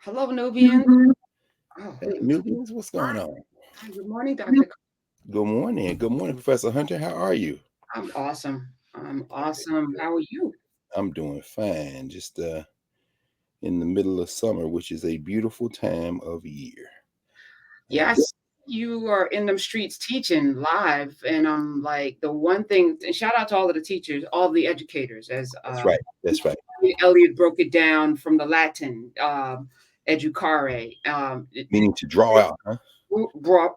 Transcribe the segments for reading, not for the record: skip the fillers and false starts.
Hello, Nubian. Oh, Hey, Nubians, what's going on? hi, good morning, Dr. Good morning. Good morning, Professor Hunter. How are you? I'm awesome. I'm awesome. How are you? I'm doing fine. Just in the middle of summer, which is a beautiful time of year. And Yes, you are in them streets teaching live. And I'm like, the one thing, and shout out to all of the teachers, all the educators, as that's right. That's right. Eliot broke it down from the Latin, educare, Meaning to draw out, huh?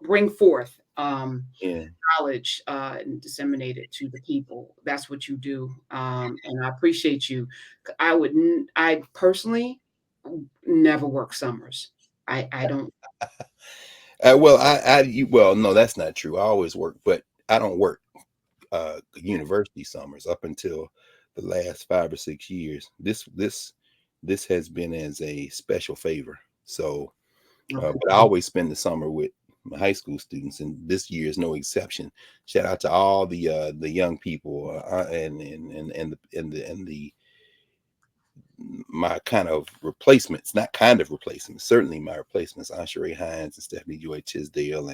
bring forth. Yeah. Knowledge and disseminate it to the people. That's what you do, and I appreciate you. I personally never work summers. I don't. Well, no, that's not true. I always work, but I don't work university summers up until the last 5 or 6 years. This has been as a special favor. So, Okay. but I always spend the summer with my high school students, and this year is no exception. Shout out to all the young people and the my kind of replacements, not kind of replacements, certainly my replacements, Anshere Hines and Stephanie Joy Tisdale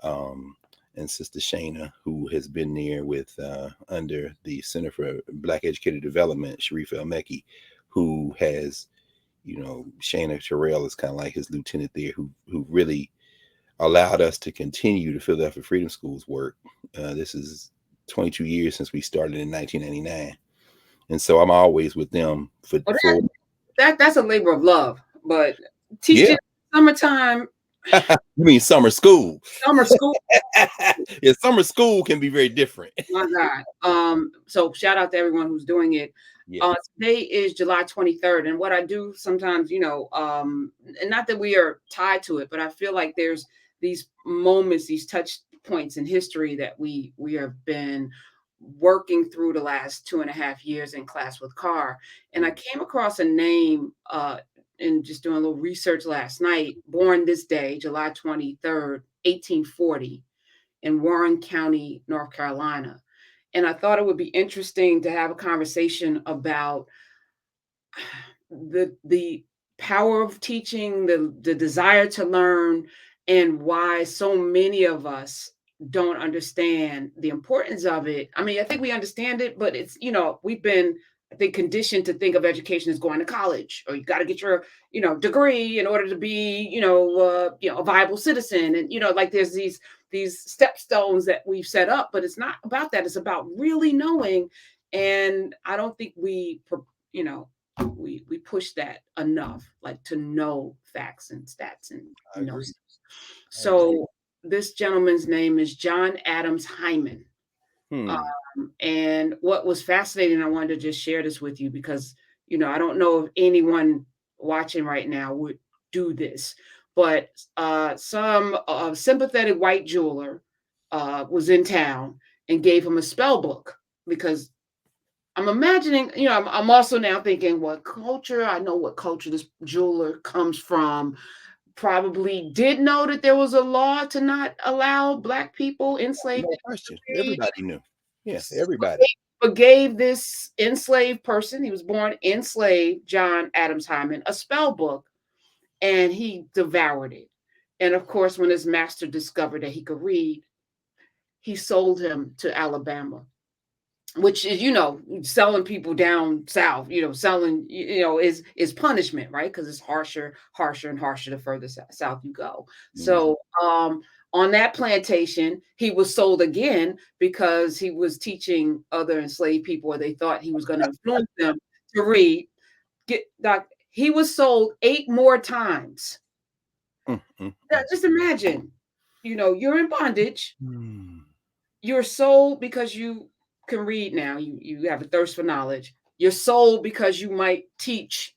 um, and Sister Shayna, who has been there with under the Center for Black Educator Development, Sharif El Mekki, who has, Shayna Terrell is kind of like his lieutenant there, who really allowed us to continue the Philadelphia Freedom Schools work. This is 22 years since we started in 1999. And so I'm always with them Well, for that's a labor of love, but yeah. teaching summertime, You mean summer school? summer school. Yeah, summer school can be very different. My God. So shout out to everyone who's doing it. Yes. Today is July 23rd, and what I do sometimes, and not that we are tied to it, but I feel like there's these moments, these touch points in history that we have been working through the last 2.5 years in class with Carr. And I came across a name in just doing a little research last night, born this day, July 23rd, 1840, in Warren County, North Carolina. And I thought it would be interesting to have a conversation about the power of teaching, the desire to learn, and why so many of us don't understand the importance of it. I mean, I think we understand it, but it's, we've been, I think, conditioned to think of education as going to college, or you got to get your, degree in order to be, a viable citizen. And, like there's these stepstones that we've set up, but it's not about that. It's about really knowing. And I don't think you know, we push that enough, like to know facts and stats and I agree. I agree. so this gentleman's name is John Adams Hyman. Hmm. And what was fascinating, I wanted to just share this with you because, I don't know if anyone watching right now would do this, but some sympathetic white jeweler was in town and gave him a spell book because I'm imagining, I'm also now thinking what culture, I know what culture this jeweler comes from, probably did know that there was a law to not allow Black people enslaved No to question. read, Everybody knew. Yeah, everybody. but gave this enslaved person, he was born enslaved, John Adams Hyman, a spell book, and he devoured it. And of course, when his master discovered that he could read, he sold him to Alabama, which is, selling people down south, selling, is punishment, right? Because it's harsher and harsher the further south you go. Mhm. So on that plantation, he was sold again because he was teaching other enslaved people, or they thought he was going to influence them to read. He was sold 8 more times. Mm, mm, Now, just imagine, you're in bondage. mm. You're sold because you can read now. You have a thirst for knowledge. You're sold because you might teach.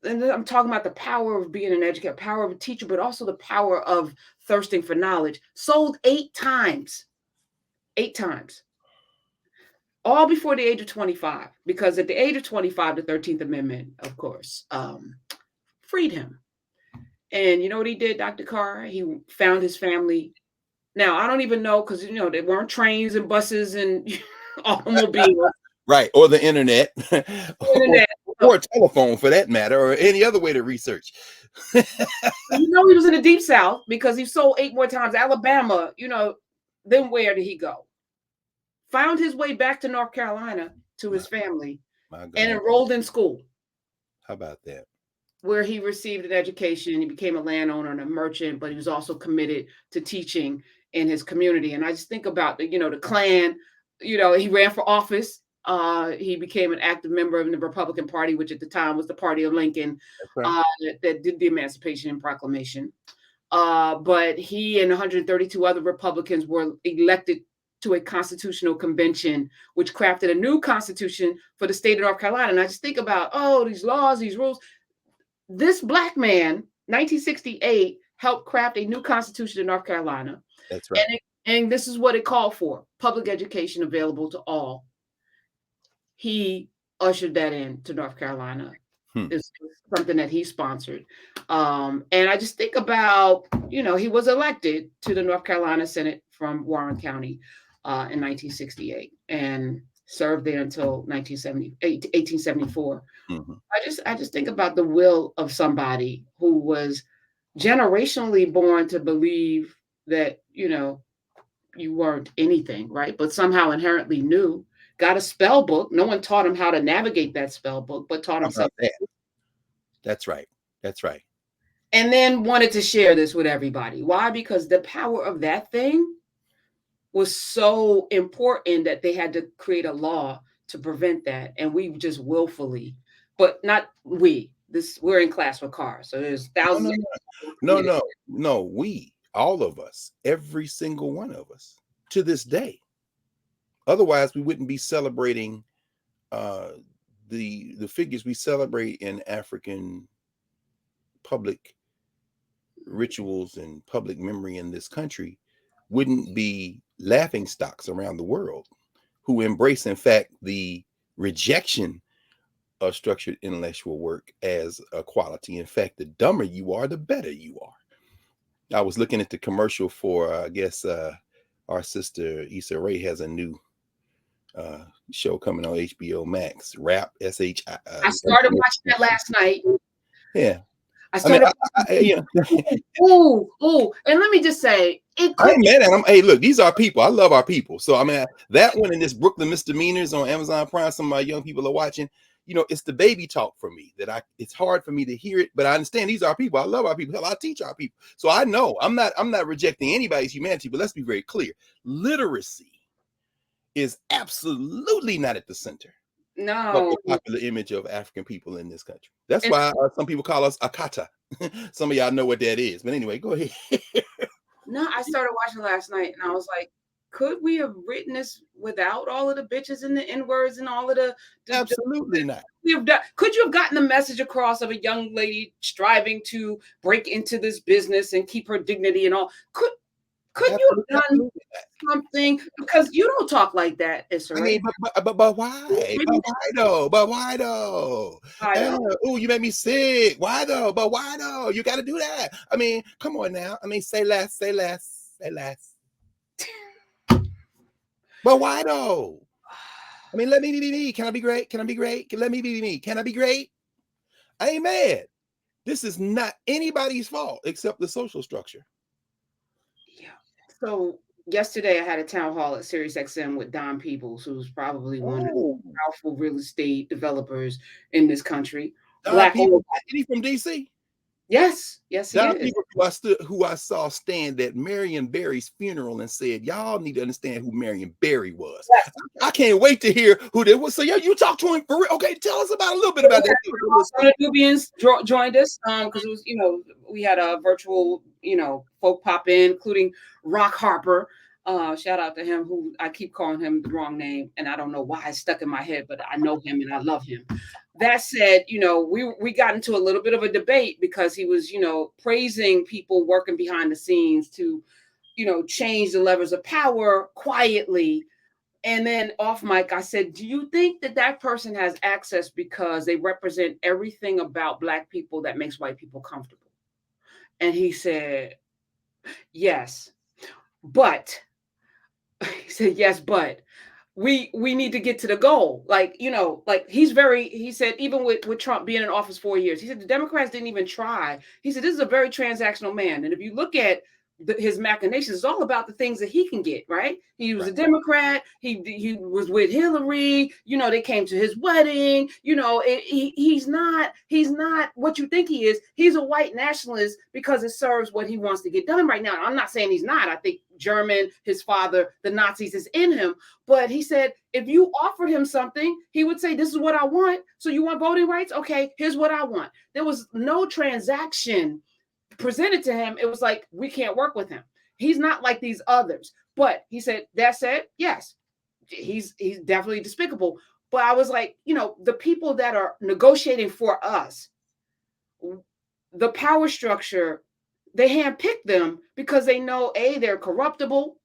And I'm talking about the power of being an educator, power of a teacher, but also the power of thirsting for knowledge. Sold 8 times, 8 times, all before the age of 25. Because at the age of 25, the 13th Amendment, of course, freed him. And you know what he did, Dr. Carr? He found his family. Now, I don't even know because, there weren't trains and buses and automobiles. Right. Or the internet. Internet. or a telephone for that matter, or any other way to research. You know he was in the Deep South because he sold 8 more times. Alabama, then where did he go? Found his way back to North Carolina to his family and enrolled in school. How about that? Where he received an education. He became a landowner and a merchant, but he was also committed to teaching in his community. And I just think about the Klan. He ran for office. He became an active member of the Republican Party, which at the time was the party of Lincoln, right. that did the Emancipation Proclamation. But he and 132 other Republicans were elected to a constitutional convention, which crafted a new constitution for the state of North Carolina. And I just think about, these laws, these rules. This Black man, 1968, helped craft a new constitution in North Carolina. That's right. And this is what it called for: public education available to all. He ushered that in to North Carolina. It's something that he sponsored. And I just think about, he was elected to the North Carolina Senate from Warren County in 1968 and served there until 1874. Mm-hmm. I just think about the will of somebody who was generationally born to believe that, you weren't anything, right? But somehow inherently knew. Got a spell book. No one taught him how to navigate that spell book, but taught himself. That's right. That's right. And then wanted to share this with everybody. Why? Because the power of that thing was so important that they had to create a law to prevent that. And we just willfully, but not we. We're in class with Carr. So there's thousands. No. We, all of us, every single one of us, to this day. Otherwise, we wouldn't be celebrating the figures we celebrate in African public rituals and public memory in this country. Wouldn't be laughing stocks around the world who embrace, in fact, the rejection of structured intellectual work as a quality. In fact, the dumber you are, the better you are. I was looking at the commercial for, I guess, our sister Issa Rae has a new show coming on HBO Max, Rap, SHI. I started watching that last night. Yeah. I started. And let me just say, I ain't mad at them. Hey, look, these are people. I love our people. So, I mean, that one and this Brooklyn Misdemeanors on Amazon Prime, some of my young people are watching. It's the baby talk for me it's hard for me to hear it, but I understand these are people. I love our people. Hell, I teach our people. So I know I'm not rejecting anybody's humanity, but let's be very clear. Literacy is absolutely not at the center of the popular image of African people in this country. That's why some people call us Akata. Some of y'all know what that is. But anyway, go ahead. No, I started watching last night and I was like, could we have written this without all of the bitches and the N-words and all of the absolutely not. Could you have gotten the message across of a young lady striving to break into this business and keep her dignity and all? Could you have done something? Because you don't talk like that, Issa Rae. I mean, but why? But why though? Oh, you made me sick. Why though? But why though? You got to do that. I mean, come on now. I mean, say less. But why though? I mean, let me be me. Can I be great? Can I be great? Let me be me. Can I be great? I ain't mad. This is not anybody's fault except the social structure. Yeah. So yesterday I had a town hall at SiriusXM with Don Peebles, who's probably one of the powerful real estate developers in this country. Black people. Is he from DC? Yes, he is. Who I saw stand at Marion Barry's funeral and said, y'all need to understand who Marion Barry was. Yes. I can't wait to hear who that was. So yeah, you talked to him for real. Okay, tell us about a little bit about that. The Nubians joined us because it was, we had a virtual, folk pop in, including Rock Harper. Shout out to him, who I keep calling him the wrong name, and I don't know why it's stuck in my head, but I know him and I love him. That said, we got into a little bit of a debate because he was, praising people working behind the scenes to, change the levers of power quietly. And then off mic, I said, do you think that person has access because they represent everything about Black people that makes white people comfortable? And he said, yes, but we need to get to the goal. Like, like he said, even with Trump being in office 4 years, he said the Democrats didn't even try. He said this is a very transactional man, and if you look at his machinations, it's all about the things that he can get. Right? He was Right. a Democrat. He was with Hillary. They came to his wedding. He's not what you think he is. He's a white nationalist because it serves what he wants to get done right now. I'm not saying he's not. I think German, his father, the Nazis is in him. But he said if you offered him something, he would say, this is what I want. So you want voting rights? Okay, here's what I want. There was no transaction presented to him. It was like, we can't work with him. He's not like these others. But he said, that said, yes, he's definitely despicable. But I was like, the people that are negotiating for us, the power structure, they handpick them because they know A, they're corruptible.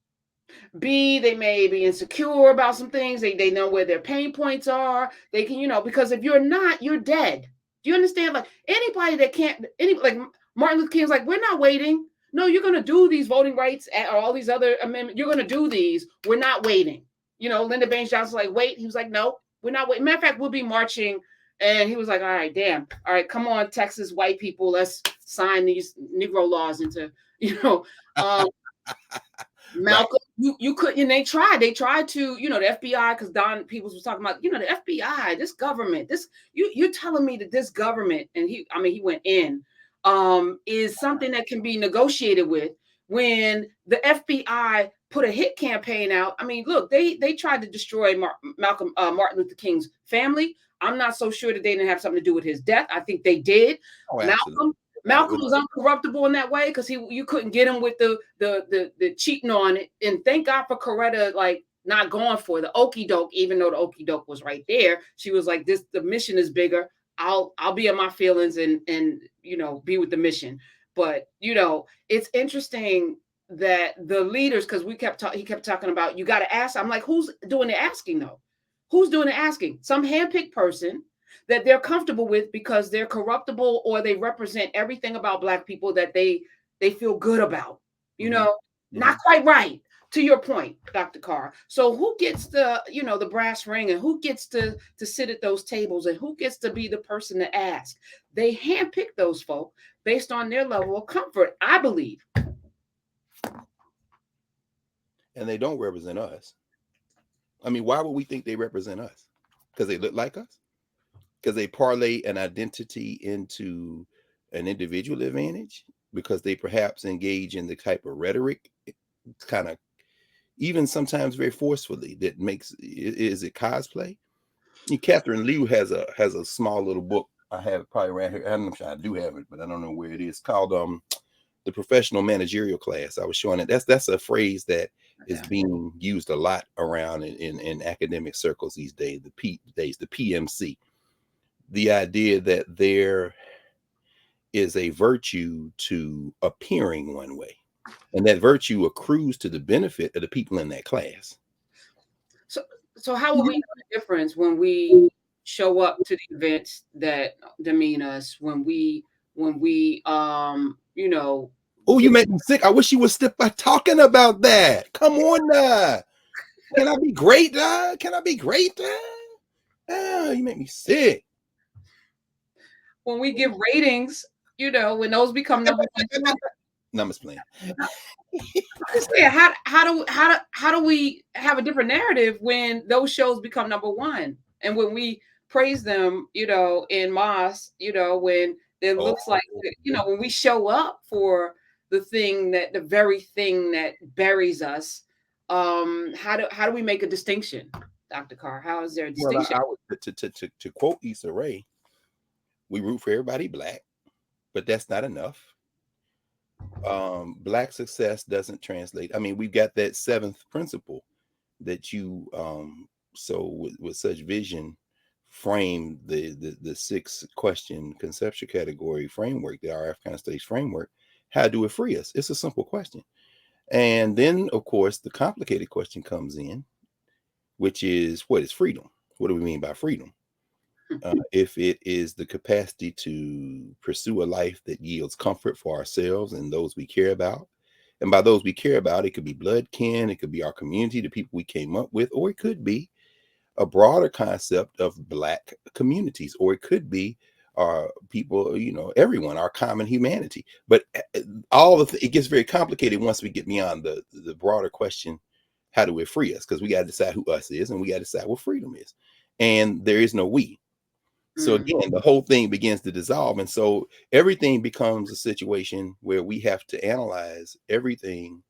B, they may be insecure about some things. They know where their pain points are. They can, because if you're not, you're dead. Do you understand? Like anybody that can't, like Martin Luther King's like, we're not waiting. No, you're going to do these voting rights or all these other amendments. You're going to do these. We're not waiting. Lyndon Baines Johnson's like, wait. He was like, no, we're not waiting. Matter of fact, we'll be marching. And he was like, all right, damn. All right, come on, Texas white people. Let's sign these Negro laws into, Right. Malcolm, you couldn't, and they tried to, the FBI, because Don Peoples was talking about, the FBI, this government, this, you're telling me that this government, and he went in, is something that can be negotiated with. When the FBI put a hit campaign out, look, they tried to destroy Martin Luther King's family. I'm not so sure that they didn't have something to do with his death. I think they did. Oh, absolutely. Malcolm was uncorruptible in that way because you couldn't get him with the cheating on it. And thank God for Coretta, like not going for the okey doke, even though the okey doke was right there. She was like, the mission is bigger. I'll be in my feelings and be with the mission. But it's interesting that the leaders, because he kept talking about, you got to ask. I'm like, who's doing the asking though? Who's doing the asking? Some handpicked person that they're comfortable with because they're corruptible or they represent everything about Black people that they feel good about. Not quite right, to your point, Dr. Carr. So who gets the brass ring, and who gets to sit at those tables, and who gets to be the person to ask? They handpick those folk based on their level of comfort, I believe. And they don't represent us. Why would we think they represent us? Because they look like us? Because they parlay an identity into an individual advantage? Because they perhaps engage in the type of rhetoric, kind of, even sometimes very forcefully, that makes, is it cosplay? Catherine Liu has a small little book. I have it probably around here. I'm sure I do have it, but I don't know where it is. Called The Professional Managerial Class. I was showing it. That's a phrase that is being used a lot around in academic circles these days. The PMC. The idea that there is a virtue to appearing one way, and that virtue accrues to the benefit of the people in that class. So how will we know the difference when we show up to the events that demean us, when we Oh, you make me sick. I wish you would stop by talking about that. Come on now. Can I be great, dog? Can I be great, dog? Oh, you make me sick. When we give ratings, when those become number one. No, I'm just playing. How do we have a different narrative when those shows become number one, and when we praise them, in mass, when it looks like, when we show up for the very thing that buries us, how do we make a distinction, Dr. Carr? How is there a distinction? Well, to quote Issa Rae, we root for everybody Black, but that's not enough. Black success doesn't translate. We've got that seventh principle that you so with such vision frame the six question conceptual category framework, the RF kind of stage framework. How do it free us? It's a simple question. And then, of course, the complicated question comes in, which is, what is freedom? What do we mean by freedom? If it is the capacity to pursue a life that yields comfort for ourselves and those we care about, And by those we care about, it could be blood kin, it could be our community, the people we came up with, or it could be a broader concept of Black communities, or it could be people, everyone, our common humanity. But it gets very complicated once we get beyond the broader question, how do it free us? Because we got to decide who us is, and we got to decide what freedom is. And there is no we. So again, the whole thing begins to dissolve. And so everything becomes a situation where we have to analyze everything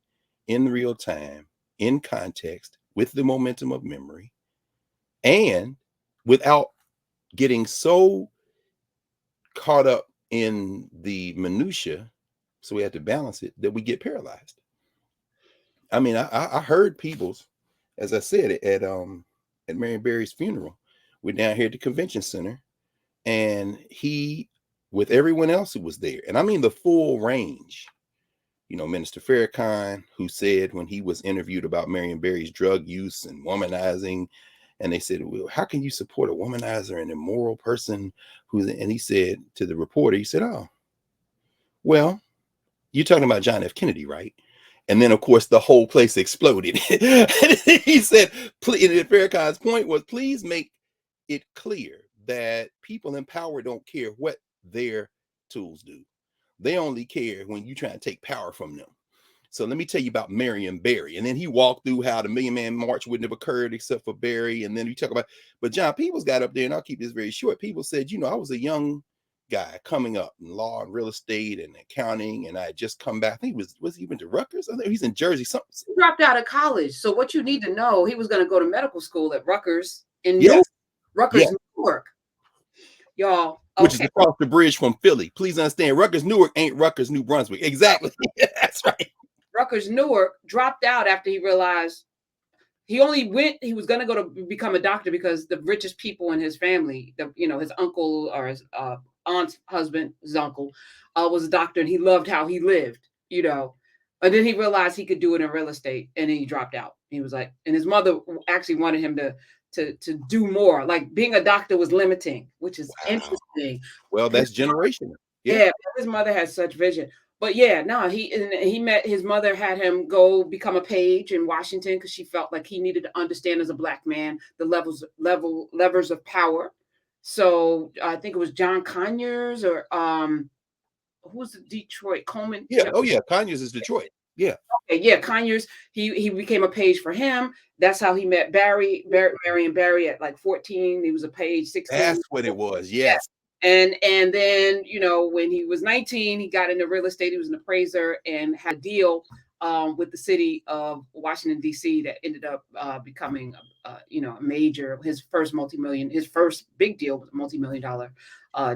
in real time, in context, with the momentum of memory, and without getting so caught up in the minutia, so we have to balance it, that we get paralyzed. I mean, I heard people's, as I said, at Marion Barry's funeral. We're down here at the convention center, and he, with everyone else who was there, and I mean the full range, Minister Farrakhan, who said when he was interviewed about Marion Barry's drug use and womanizing, and they said, well, how can you support a womanizer and immoral person and he said to the reporter, he said, oh, well, you're talking about John F. Kennedy, right? And then, of course, the whole place exploded. He said, and Farrakhan's point was, please make it clear that people in power don't care what their tools do. They only care when you try to take power from them. So let me tell you about Marion Barry. And then he walked through how the Million Man March wouldn't have occurred except for Barry. And then you talk about, but John Peoples got up there, and I'll keep this very short. People said, I was a young guy coming up in law and real estate and accounting, and I had just come back. I think he went to Rutgers? I think he's in Jersey. Something. He dropped out of college. So what you need to know, he was going to go to medical school at Rutgers in Rutgers, Newark. Y'all. Okay. Which is across the bridge from Philly. Please understand, Rutgers, Newark ain't Rutgers, New Brunswick. Exactly. That's right. Rutgers, Newark dropped out after he realized he was going to go to become a doctor because the richest people in his family, his uncle or his aunt's husband, his uncle, was a doctor, and he loved how he lived, and then he realized he could do it in real estate, and then he dropped out. He was like, and his mother actually wanted him to do more. Like being a doctor was limiting, which is interesting. Well, that's generational. Yeah, his mother had such vision. But yeah, no, he met his mother, had him go become a page in Washington because she felt like he needed to understand as a Black man the levers of power. So I think it was John Conyers or who's the Detroit Coleman? Yeah. Oh yeah, Conyers is Detroit. Yeah. Okay, yeah, Conyers. He became a page for him. That's how he met Marion Barry at like 14. He was a page 16. That's what it was. Yes. And then, when he was 19, he got into real estate. He was an appraiser and had a deal with the city of Washington, D.C. that ended up becoming, a major, his first big deal was a multi-million-dollar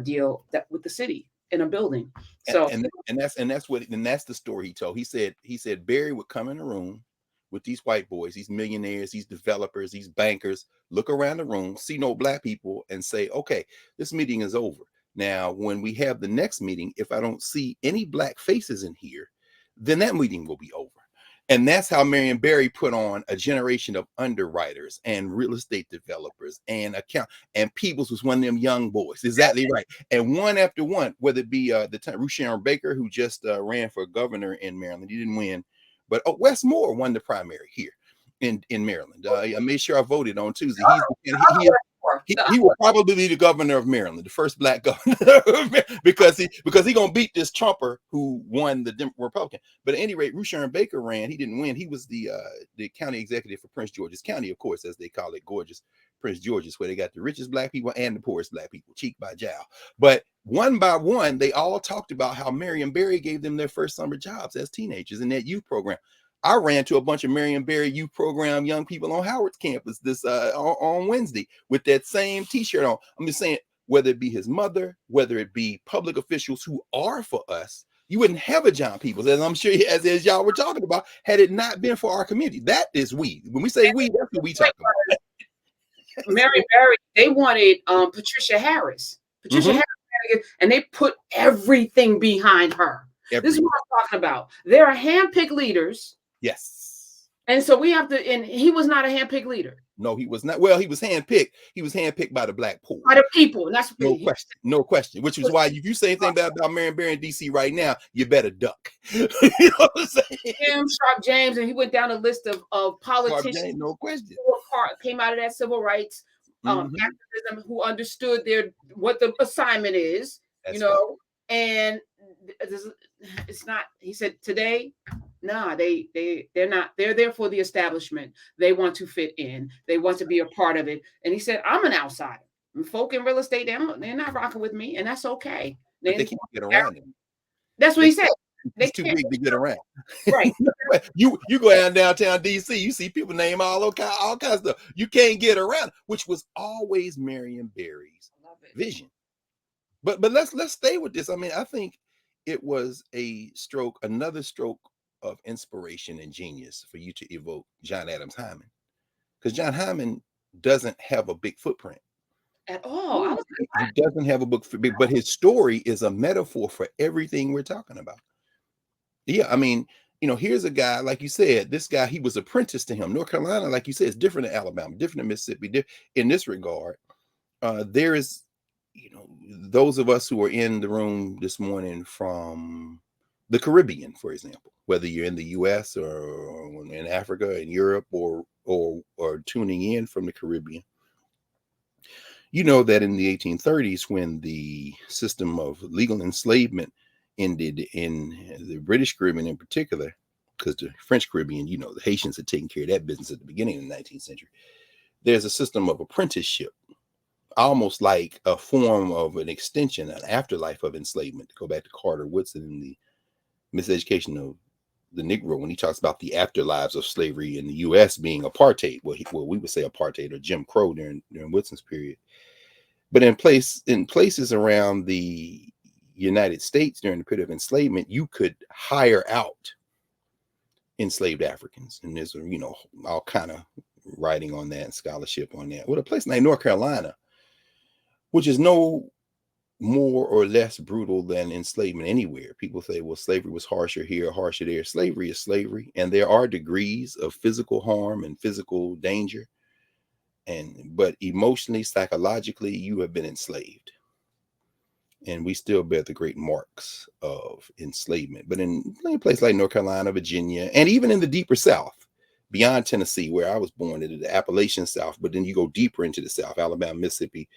deal with the city in a building. So and that's the story he told. He said Barry would come in the room with these white boys, these millionaires, these developers, these bankers, look around the room, see no Black people, and say, okay, this meeting is over. Now, when we have the next meeting, if I don't see any Black faces in here, then that meeting will be over. And that's how Marion Barry put on a generation of underwriters and real estate developers and Peoples was one of them young boys. Exactly right. And one after one, whether it be the time Rushion Baker, who just ran for governor in Maryland, he didn't win. But Wes Moore won the primary here in Maryland. I made sure I voted on Tuesday. He will probably be the governor of Maryland, the first Black governor, because he gonna beat this Trumper who won the Republican. But at any rate, Rushion Baker ran. He didn't win. He was the county executive for Prince George's County, of course, as they call it, gorgeous Prince George's, where they got the richest Black people and the poorest Black people, cheek by jowl. But one by one, they all talked about how Marion Barry gave them their first summer jobs as teenagers in that youth program. I ran to a bunch of Marion Barry youth program young people on Howard's campus this on Wednesday with that same T-shirt on. I'm just saying, whether it be his mother, whether it be public officials who are for us, you wouldn't have a John Peoples, as I'm sure as y'all were talking about, had it not been for our community. That is we. When we say we, that's what we talk about. Marion Barry, they wanted Patricia Harris. Harris, and they put everything behind her. This is what I'm talking about. There are handpicked leaders. Yes. And so we have to, and he was not a handpicked leader. No, he was not. Well, he was handpicked. He was handpicked by the black poor. By the people, and that's what No he question. No question. Which is was why if you say anything about Marion Barry in DC right now, you better duck. You know what I'm saying? him, Sharp James, and he went down a list of Sharp politicians James, no question. who came out of that civil rights Mhm. activism, who understood what the assignment is, That's right. and it's not. He said today, nah, they're not. They're there for the establishment. They want to fit in. They want to be a part of it. And he said, I'm an outsider. Folk in real estate, they're not rocking with me, and that's okay. But they Then can't get around him. that's what They he said. They He's too can't. big to get around. Right. You go down downtown DC, you see people name all kinds of stuff. You can't get around, which was always Marion Barry's vision. But let's stay with this. I mean, I think it was another stroke of inspiration and genius for you to evoke John Adams Hyman, because John Hyman doesn't have a big footprint At all. I was he doesn't have a book, but his story is a metaphor for everything we're talking about. Yeah, I mean, here's a guy, like you said, this guy, he was apprenticed to him. North Carolina, like you said, is different than Alabama, different than Mississippi. In this regard, there is, those of us who are in the room this morning from the Caribbean, for example, whether you're in the U.S. or in Africa, in Europe, or tuning in from the Caribbean, you know that in the 1830s, when the system of legal enslavement ended in the British Caribbean in particular, because the French Caribbean, the Haitians had taken care of that business at the beginning of the 19th century, there's a system of apprenticeship, almost like a form of an extension, an afterlife of enslavement, to go back to Carter Woodson in the Miseducation of the Negro, when he talks about the afterlives of slavery in the U.S. being apartheid, well, we would say apartheid or Jim Crow during Woodson's period. But in places around the United States during the period of enslavement, you could hire out enslaved Africans. And there's, all kind of writing on that and scholarship on that. Well, a place like North Carolina, which is no more or less brutal than enslavement anywhere. People say, well, slavery was harsher here, harsher there. Slavery is slavery. And there are degrees of physical harm and physical danger. But emotionally, psychologically, you have been enslaved. And we still bear the great marks of enslavement. But in a place like North Carolina, Virginia, and even in the deeper South, beyond Tennessee, where I was born, in the Appalachian South, but then you go deeper into the South, Alabama, Mississippi,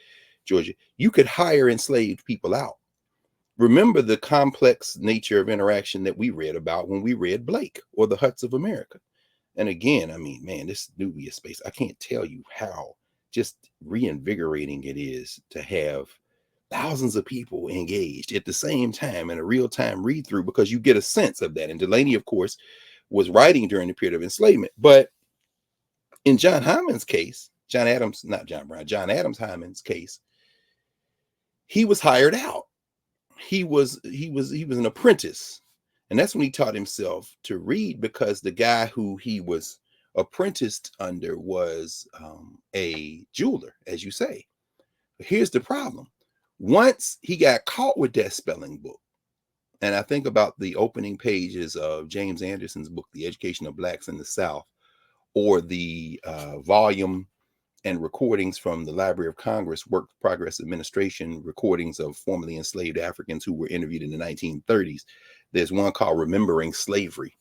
Georgia, you could hire enslaved people out. Remember the complex nature of interaction that we read about when we read Blake or The Huts of America. And again, I mean, man, this newbie space, I can't tell you how just reinvigorating it is to have thousands of people engaged at the same time in a real-time read-through, because you get a sense of that. And Delaney, of course, was writing during the period of enslavement. But in John Hyman's case, John Adams Hyman's case, he was hired out. He was an apprentice. And that's when he taught himself to read, because the guy who he was apprenticed under was a jeweler, as you say. But here's the problem. Once he got caught with that spelling book, and I think about the opening pages of James Anderson's book, The Education of Blacks in the South, or the volume and recordings from the Library of Congress, Work Progress Administration, recordings of formerly enslaved Africans who were interviewed in the 1930s. There's one called Remembering Slavery.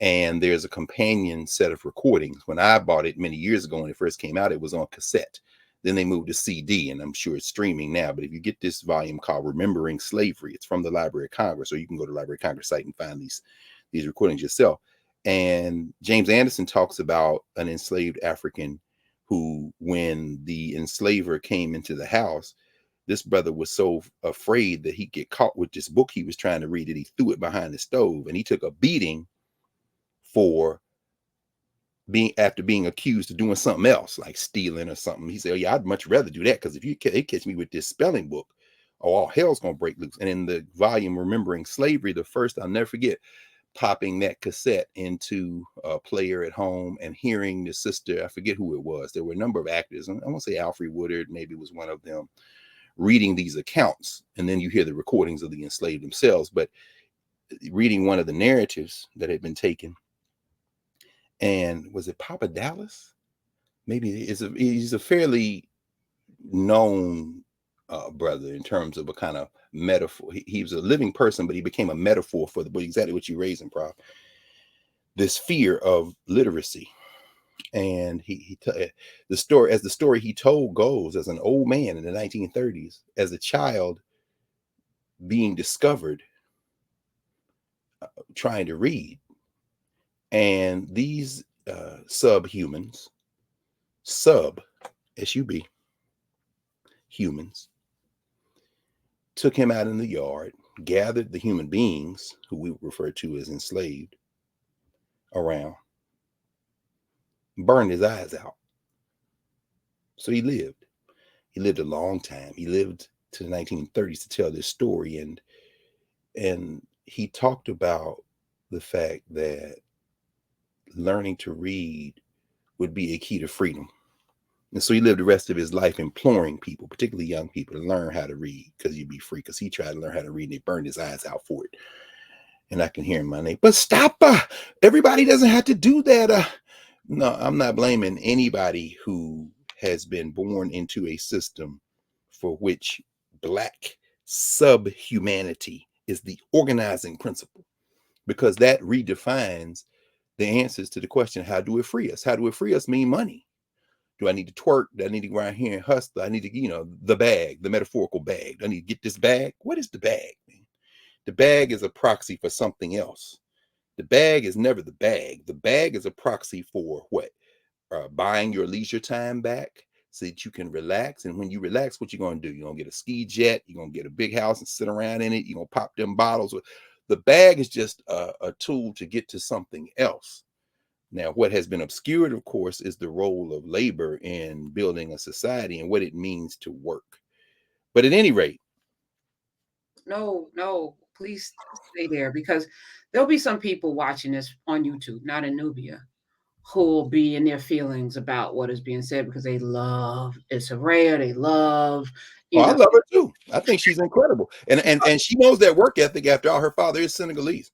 And there's a companion set of recordings. When I bought it many years ago, when it first came out, it was on cassette. Then they moved to CD, and I'm sure it's streaming now. But if you get this volume called Remembering Slavery, it's from the Library of Congress, or you can go to the Library of Congress site and find these recordings yourself. And James Anderson talks about an enslaved African who, when the enslaver came into the house, this brother was so afraid that he'd get caught with this book he was trying to read that he threw it behind the stove, and he took a beating for after being accused of doing something else, like stealing or something. He said, oh, yeah, I'd much rather do that, because if they catch me with this spelling book, all hell's gonna break loose. And in the volume Remembering Slavery, the first, I'll never forget popping that cassette into a player at home and hearing the sister, I forget who it was, there were a number of actors, I want to say Alfred Woodard maybe was one of them, reading these accounts. And then you hear the recordings of the enslaved themselves, but reading one of the narratives that had been taken. And was it Papa Dallas? maybe he's a fairly known brother in terms of a kind of metaphor. He was a living person, but he became a metaphor for exactly what you raised in, Prof. This fear of literacy. And the story he told goes, as an old man in the 1930s, as a child being discovered trying to read, and these subhumans, sub S-U-B humans, took him out in the yard, gathered the human beings who we refer to as enslaved around, burned his eyes out. So he lived. He lived a long time. He lived to the 1930s to tell this story, and he talked about the fact that learning to read would be a key to freedom. And so he lived the rest of his life imploring people, particularly young people, to learn how to read because you'd be free. Because he tried to learn how to read and they burned his eyes out for it. And I can hear him my name, but stop! Everybody doesn't have to do that. No, I'm not blaming anybody who has been born into a system for which Black subhumanity is the organizing principle, because that redefines the answers to the question, how do it free us? How do it free us mean money? Do I need to twerk? Do I need to go around here and hustle? I need to, the bag, the metaphorical bag. Do I need to get this bag? What is the bag, man? The bag is a proxy for something else. The bag is never the bag. The bag is a proxy for what? Buying your leisure time back so that you can relax. And when you relax, what you're going to do? You're going to get a ski jet. You're going to get a big house and sit around in it. You're going to pop them bottles. The bag is just a tool to get to something else. Now, what has been obscured, of course, is the role of labor in building a society and what it means to work. But at any rate. No, please stay there, because there'll be some people watching this on YouTube, not in Nubia, who will be in their feelings about what is being said because they love Issa Rae, they love, Oh, I love her too. I think she's incredible. And she knows that work ethic after all. Her father is Senegalese.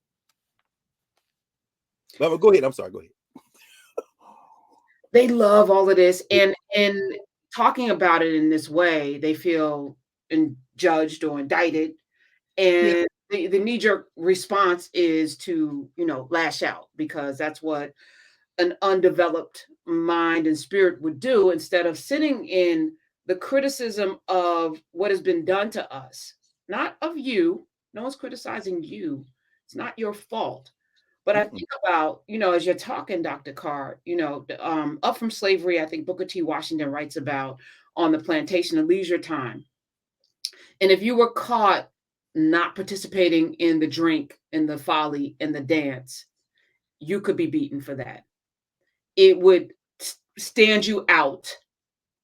But go ahead. I'm sorry. Go ahead. They love all of this, and talking about it in this way, they feel judged or indicted, and the knee-jerk response is to lash out, because that's what an undeveloped mind and spirit would do, instead of sitting in the criticism of what has been done to us, not of you. No one's criticizing you. It's not your fault. But I think about, as you're talking, Dr. Carr, Up From Slavery, I think Booker T. Washington writes about on the plantation of leisure time. And if you were caught not participating in the drink, in the folly, in the dance, you could be beaten for that. It would stand you out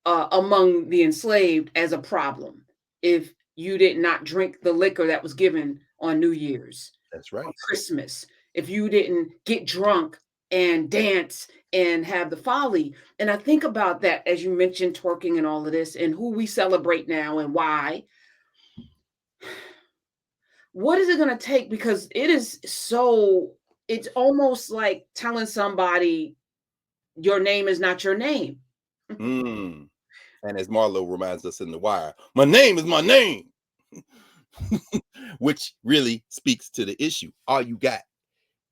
among the enslaved as a problem if you did not drink the liquor that was given on New Year's. That's right. On Christmas. If you didn't get drunk and dance and have the folly. And I think about that as you mentioned twerking and all of this and who we celebrate now and why. What is it going to take? Because it's almost like telling somebody your name is not your name. And as Marlo reminds us in The Wire, my name is my name, which really speaks to the issue. All you got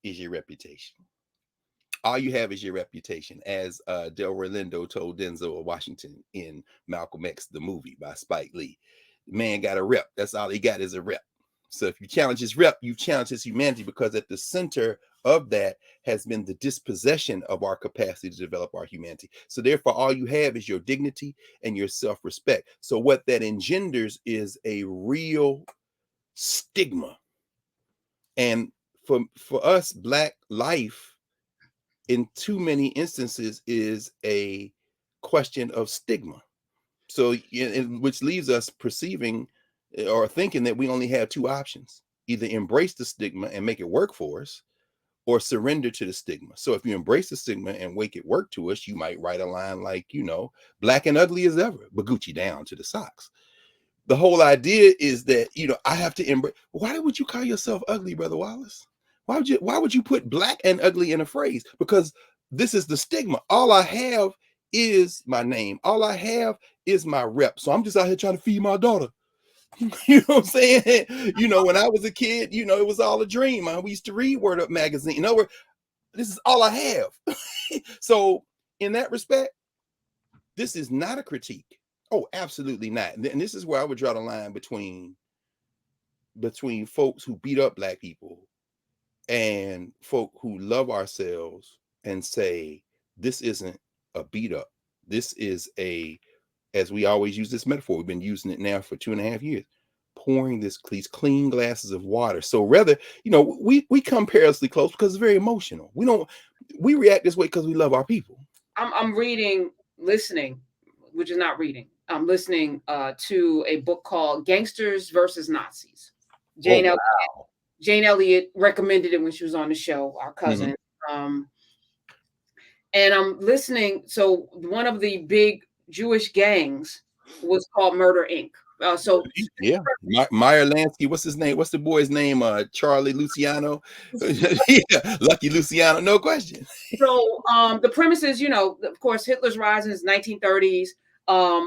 is your reputation. All you have is your reputation, as Delroy Lindo told Denzel Washington in Malcolm X, the movie by Spike Lee. The man got a rep. That's all he got is a rep. So if you challenge his rep, you challenge his humanity, because at the center of that has been the dispossession of our capacity to develop our humanity. So therefore, all you have is your dignity and your self-respect. So what that engenders is a real stigma. And for us, Black life in too many instances is a question of stigma. So, which leaves us perceiving or thinking that we only have two options: either embrace the stigma and make it work for us, or surrender to the stigma. So if you embrace the stigma and make it work to us, you might write a line like, black and ugly as ever, but Gucci down to the socks. The whole idea is that, I have to embrace. Why would you call yourself ugly, Brother Wallace? Why would you put black and ugly in a phrase? Because this is the stigma. All I have is my name. All I have is my rep. So I'm just out here trying to feed my daughter. You know what I'm saying? You know, when I was a kid, you know, it was all a dream. We used to read Word Up magazine. You know, this is all I have. So in that respect, this is not a critique. Oh, absolutely not. And this is where I would draw the line between folks who beat up Black people and folk who love ourselves and say, this isn't a beat up. This is as we always use this metaphor, we've been using it now for 2.5 years, pouring these clean glasses of water. So rather, you know, we come perilously close because it's very emotional. We react this way because we love our people. I'm listening, which is not reading. I'm listening to a book called Gangsters versus Nazis. Jane Oh, Elliott, wow. Jane Elliott recommended it when she was on the show, our cousin. And I'm listening. So one of the big Jewish gangs was called Murder Inc. Yeah, Meyer Lansky. What's his name? What's the boy's name? Charlie Luciano. Yeah, Lucky Luciano. No question. So the premise is, you know, of course, Hitler's rise in his 1930s.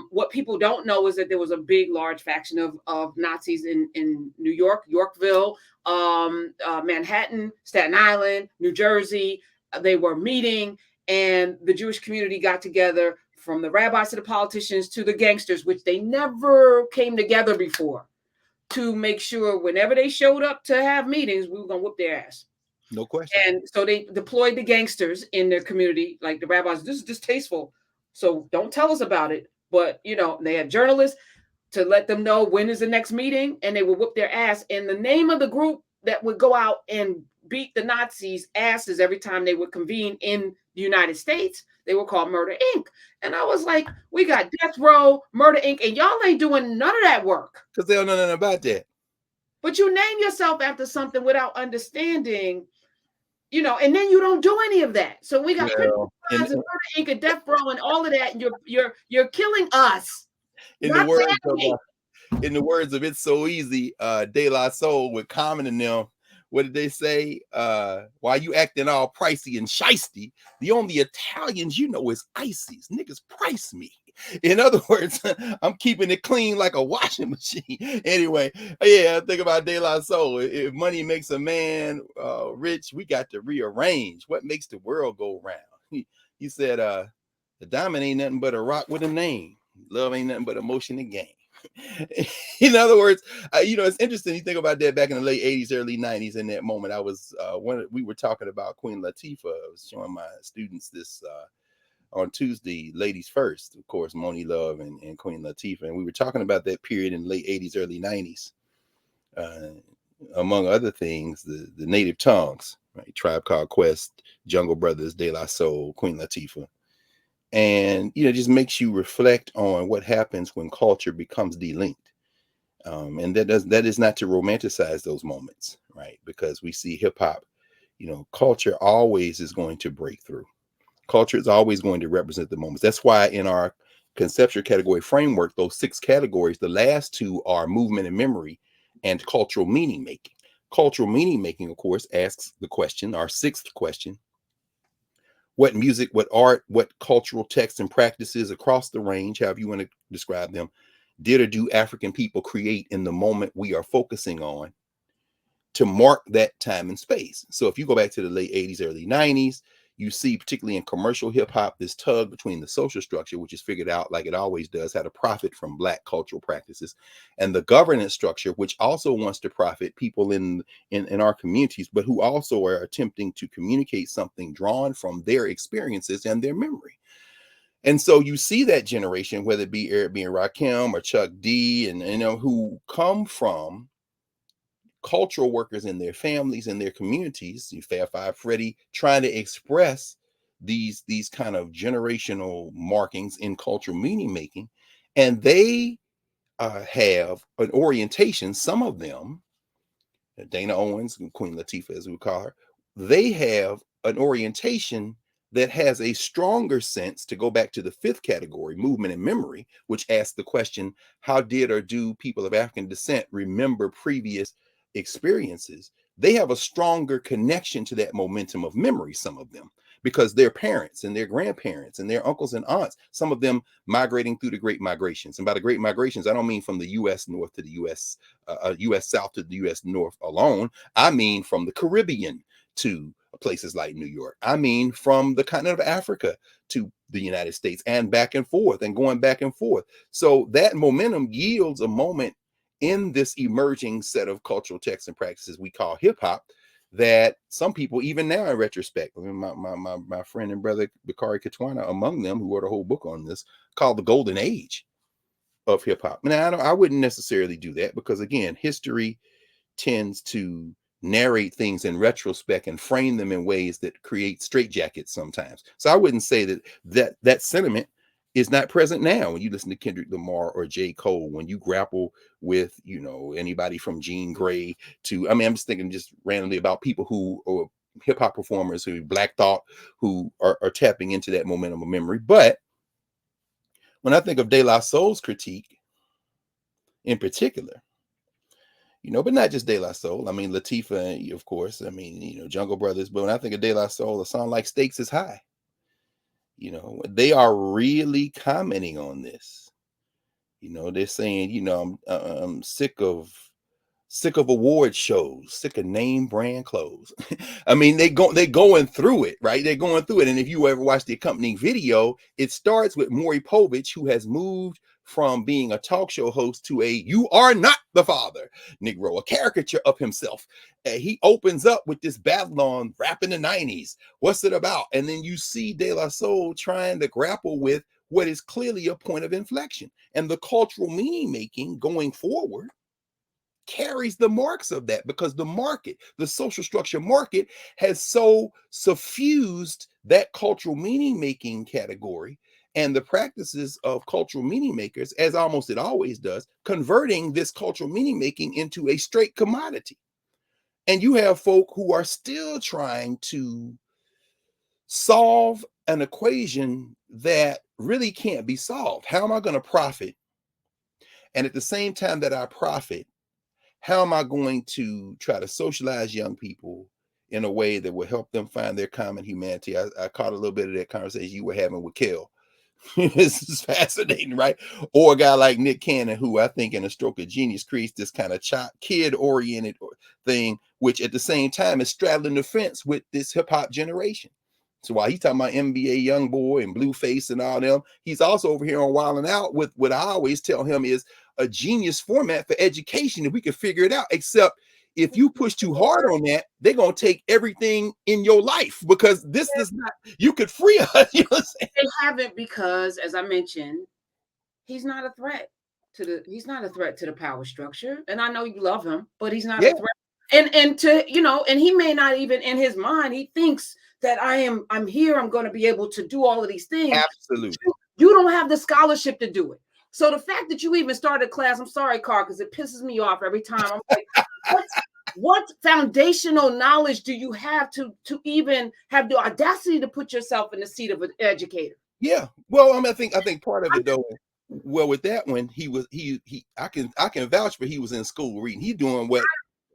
What people don't know is that there was a big, large faction of Nazis in New York, Yorkville, Manhattan, Staten Island, New Jersey. They were meeting, and the Jewish community got together, from the rabbis to the politicians to the gangsters, which they never came together before, to make sure whenever they showed up to have meetings, we were going to whoop their ass. No question. And so they deployed the gangsters in their community, like the rabbis. This is distasteful, so don't tell us about it. But you know, they had journalists to let them know when is the next meeting, and they would whoop their ass. And the name of the group that would go out and beat the Nazis' asses every time they would convene in the United States, they were called Murder Inc. And I was like, we got Death Row, Murder Inc., and y'all ain't doing none of that work. Because they don't know nothing about that. But you name yourself after something without understanding, you know, and then you don't do any of that. So we got Criminal Minds and Murder Inc. and Death Row and all of that, and you're killing us. In the words of It's So Easy, De La Soul with Common and them, what did they say? Why you acting all pricey and shisty? The only Italians you know is ices. Niggas price me. In other words, I'm keeping it clean like a washing machine. Anyway, yeah, think about De La Soul. If money makes a man rich, we got to rearrange what makes the world go round. He said, the diamond ain't nothing but a rock with a name. Love ain't nothing but emotion and game. In other words, you know, it's interesting. You think about that back in the late 80s, early 90s. In that moment, I was we were talking about Queen Latifah. I was showing my students this on Tuesday, Ladies First, of course, Moni Love and Queen Latifah. And we were talking about that period in the late 80s, early 90s. Among other things, the native tongues, right? Tribe Called Quest, Jungle Brothers, De La Soul, Queen Latifah. And, you know, it just makes you reflect on what happens when culture becomes delinked. And that is not to romanticize those moments, right? Because we see hip hop, you know, culture always is going to break through. Culture is always going to represent the moments. That's why in our conceptual category framework, those 6 categories, the last 2 are movement and memory and cultural meaning making. Cultural meaning making, of course, asks the question, our 6th question: what music, what art, what cultural texts and practices across the range, however you want to describe them, did or do African people create in the moment we are focusing on to mark that time and space? So if you go back to the late 80s, early 90s, you see, particularly in commercial hip hop, this tug between the social structure, which is figured out like it always does, how to profit from Black cultural practices, and the governance structure, which also wants to profit people in our communities, but who also are attempting to communicate something drawn from their experiences and their memory. And so you see that generation, whether it be Eric B. and Rakim or Chuck D, and you know, who come from cultural workers in their families and their communities, Fab Five Freddy, trying to express these kind of generational markings in cultural meaning making, and they have an orientation. Some of them, Dana Owens and Queen Latifah, as we call her, they have an orientation that has a stronger sense, to go back to the 5th category, movement and memory, which asks the question, how did or do people of African descent remember previous experiences? They have a stronger connection to that momentum of memory, some of them, because their parents and their grandparents and their uncles and aunts, some of them migrating through the Great Migrations. And by the Great Migrations, I don't mean from the U.S. North to the U.S. South to the U.S. North alone. I mean from the Caribbean to places like New York. I mean from the continent of Africa to the United States, and back and forth, and going back and forth. So that momentum yields a moment in this emerging set of cultural texts and practices we call hip hop, that some people, even now in retrospect, I mean, my friend and brother Bakari Katwana, among them, who wrote a whole book on this, called the golden age of hip hop. Now, I wouldn't necessarily do that, because again, history tends to narrate things in retrospect and frame them in ways that create straitjackets sometimes. So I wouldn't say that sentiment is not present now when you listen to Kendrick Lamar or J. Cole, when you grapple with, anybody from Jean Grey to, I mean, I'm just thinking just randomly about people who are hip hop performers, who Black Thought, who are tapping into that momentum of memory. But when I think of De La Soul's critique in particular, but not just De La Soul. I mean, Latifah, of course. I mean, Jungle Brothers. But when I think of De La Soul, a song like Stakes is High. They are really commenting on this. They're saying, I'm sick of award shows, sick of name brand clothes. I mean, they're going through it, right? They're going through it. And if you ever watch the accompanying video, it starts with Maury Povich, who has moved from being a talk show host to "You are not the father" Negro, a caricature of himself. He opens up with this battle on rap in the 90s. What's it about? And then you see De La Soul trying to grapple with what is clearly a point of inflection, and the cultural meaning making going forward carries the marks of that, because the market, the social structure market, has so suffused that cultural meaning making category and the practices of cultural meaning makers, as almost it always does, converting this cultural meaning making into a straight commodity. And you have folk who are still trying to solve an equation that really can't be solved. How am I going to profit? And at the same time that I profit, how am I going to try to socialize young people in a way that will help them find their common humanity? I caught a little bit of that conversation you were having with Kel. This is fascinating, right? Or a guy like Nick Cannon, who I think in a stroke of genius creates this kind of kid-oriented thing, which at the same time is straddling the fence with this hip-hop generation. So while he's talking about NBA Youngboy and Blueface and all them, he's also over here on Wildin' Out with what I always tell him is a genius format for education, and we can figure it out. Except if you push too hard on that, they're gonna take everything in your life, because this does not. You could free us. You know what I'm saying? They haven't, because, as I mentioned, he's not a threat to the power structure. And I know you love him, but he's not a threat. And he may not even, in his mind, he thinks that I'm here, I'm going to be able to do all of these things. Absolutely. You don't have the scholarship to do it. So the fact that you even started class, I'm sorry, Carr, because it pisses me off every time. I'm like, what foundational knowledge do you have to even have the audacity to put yourself in the seat of an educator? Yeah. Well, I mean, I think part of it though, well, with that one, I can vouch for, he was in school reading. He's doing what,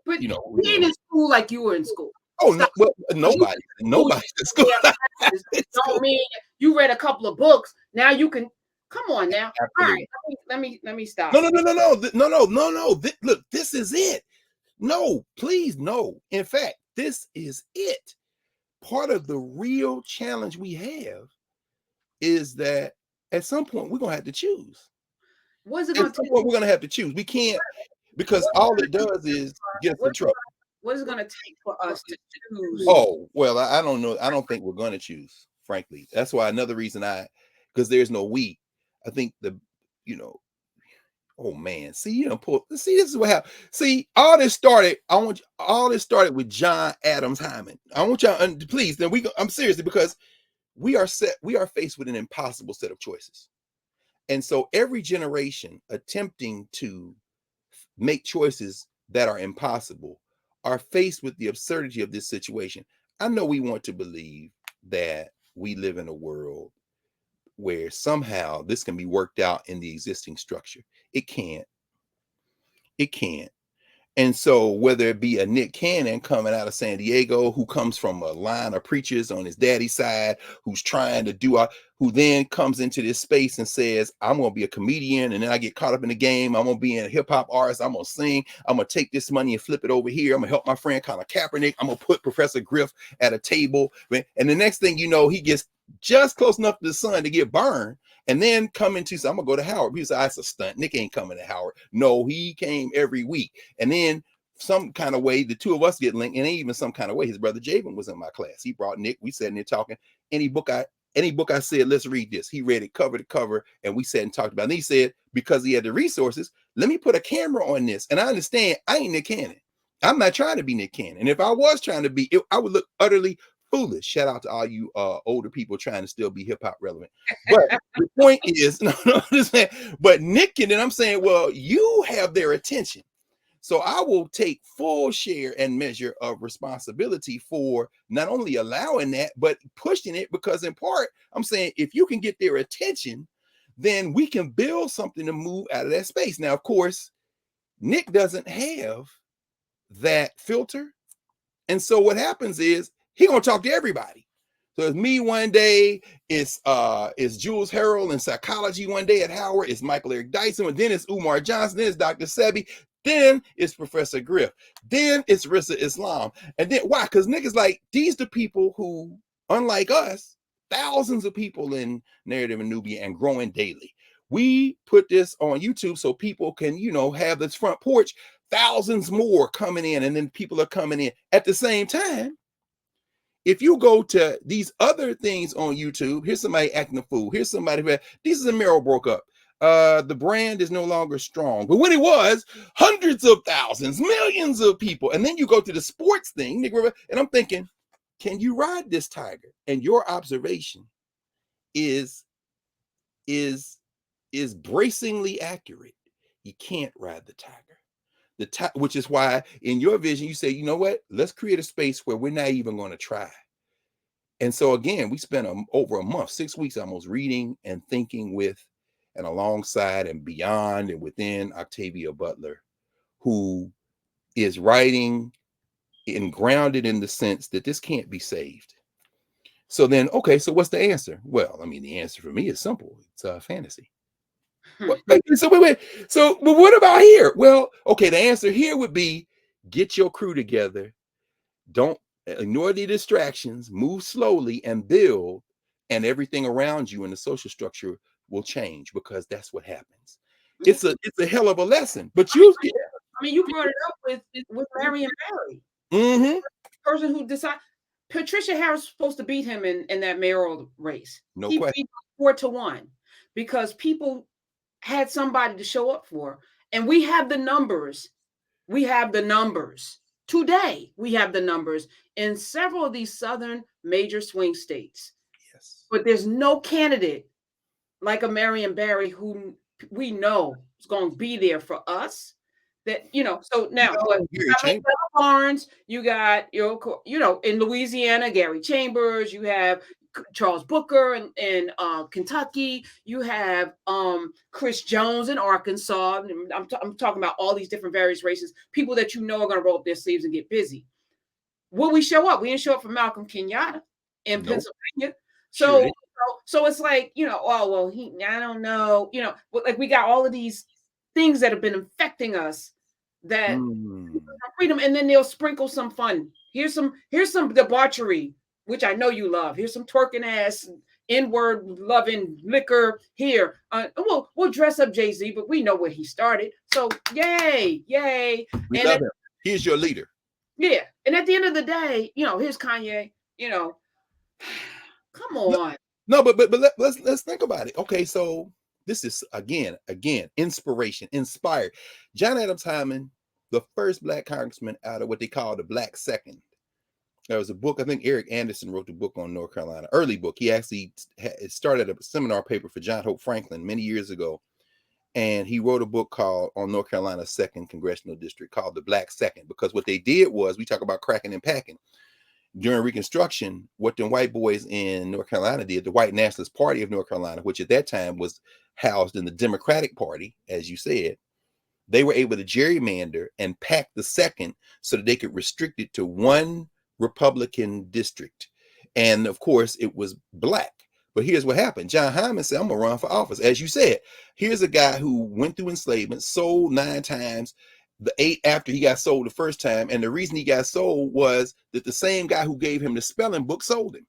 but he ain't in school like you were in school. Oh, no, well, nobody's in school. Don't mean you read a couple of books. Now you can come on now. Absolutely. All right, let me stop. No. Look, this is it. No, please, no. In fact, this is it. Part of the real challenge we have is that at some point we're gonna have to choose. What is it gonna take? We're gonna have to choose. We can't, because all it does is get us in trouble. What is it going to take for us to choose? Oh, well, I don't know. I don't think we're going to choose, frankly. That's why another reason because there's no we. I think oh man, see, this is what happened. See, all this started with John Adams Hyman. I want y'all, please, then I'm seriously, because we are faced with an impossible set of choices. And so every generation attempting to make choices that are impossible are faced with the absurdity of this situation. I know we want to believe that we live in a world where somehow this can be worked out in the existing structure. It can't. And so whether it be a Nick Cannon coming out of San Diego, who comes from a line of preachers on his daddy's side, who's trying to who then comes into this space and says, I'm going to be a comedian, and then I get caught up in the game. I'm going to be a hip hop artist. I'm going to sing. I'm going to take this money and flip it over here. I'm going to help my friend Colin Kaepernick. I'm going to put Professor Griff at a table. And the next thing you know, he gets just close enough to the sun to get burned. And then come into, so I'm gonna go to Howard. People say, that's a stunt. Nick ain't coming to Howard. No, he came every week. And then some kind of way, the two of us get linked, and even some kind of way, his brother Javen was in my class. He brought Nick. We sat in there talking. Any book I said, let's read this. He read it cover to cover, and we sat and talked about it. And he said, because he had the resources, let me put a camera on this. And I understand I ain't Nick Cannon. I'm not trying to be Nick Cannon. And if I was trying to be, I would look utterly foolish. Shout out to all you older people trying to still be hip hop relevant. But the point is, but Nick, and then I'm saying, well, you have their attention. So I will take full share and measure of responsibility for not only allowing that, but pushing it, because in part, I'm saying if you can get their attention, then we can build something to move out of that space. Now, of course, Nick doesn't have that filter. And so what happens is he gonna talk to everybody. So it's me one day, it's Jules Harrell in psychology one day at Howard, it's Michael Eric Dyson, and then it's Umar Johnson, then it's Dr. Sebi, then it's Professor Griff, then it's Rissa Islam. And then why? Because niggas like, these the people who, unlike us, thousands of people in Narrative and Nubia and growing daily. We put this on YouTube so people can, have this front porch, thousands more coming in, and then people are coming in at the same time. If you go to these other things on YouTube, here's somebody acting a fool. Here's somebody who, this is a Merrill broke up. The brand is no longer strong. But when it was, hundreds of thousands, millions of people. And then you go to the sports thing, and I'm thinking, can you ride this tiger? And your observation is bracingly accurate. You can't ride the tiger. Which is why in your vision, you say, you know what, let's create a space where we're not even going to try. And so again, we spent over a month, 6 weeks almost, reading and thinking with and alongside and beyond and within Octavia Butler, who is writing and grounded in the sense that this can't be saved. So then, okay, so what's the answer? Well, I mean, the answer for me is simple. It's fantasy. So wait. So, but what about here? Well, okay, the answer here would be get your crew together. Don't ignore the distractions, move slowly and build, and everything around you in the social structure will change, because that's what happens. It's a hell of a lesson. But you brought it up with Marion Barry. Mm-hmm. Person who decided Patricia Harris was supposed to beat him in that mayoral race. No he question. Beat 4-1 because people had somebody to show up for. And we have the numbers. We have the numbers. Today, we have the numbers in several of these southern major swing states. Yes. But there's no candidate like a Marion Barry who we know is going to be there for us. That, so now, but you got Barnes, you got, in Louisiana, Gary Chambers, you have Charles Booker in Kentucky, you have Chris Jones in Arkansas. I'm talking about all these different various races, people that are going to roll up their sleeves and get busy. Will we show up? We didn't show up for Malcolm Kenyatta in Pennsylvania. So it's like, I don't know, like we got all of these things that have been infecting us that freedom, and then they'll sprinkle some fun. Here's some debauchery, which I know you love. Here's some twerking ass, N-word loving liquor here. We'll dress up Jay-Z, but we know where he started. So yay. We love him. He's your leader. Yeah. And at the end of the day, here's Kanye, come on. No, but let's think about it. Okay, so this is again, inspiration, inspired. John Adams Hyman, the first Black congressman out of what they call the Black Second. There was a book, I think Eric Anderson wrote the book on North Carolina, early book. He actually started a seminar paper for John Hope Franklin many years ago. And he wrote a book called on North Carolina's second congressional district called the Black Second, because what they did was, we talk about cracking and packing. During Reconstruction, what the white boys in North Carolina did, the White Nationalist Party of North Carolina, which at that time was housed in the Democratic Party, as you said, they were able to gerrymander and pack the second so that they could restrict it to one Republican district. And of course, it was black. But here's what happened. John Hyman said, I'm going to run for office. As you said, here's a guy who went through enslavement, sold 9 times, the 8 after he got sold the first time. And the reason he got sold was that the same guy who gave him the spelling book sold him.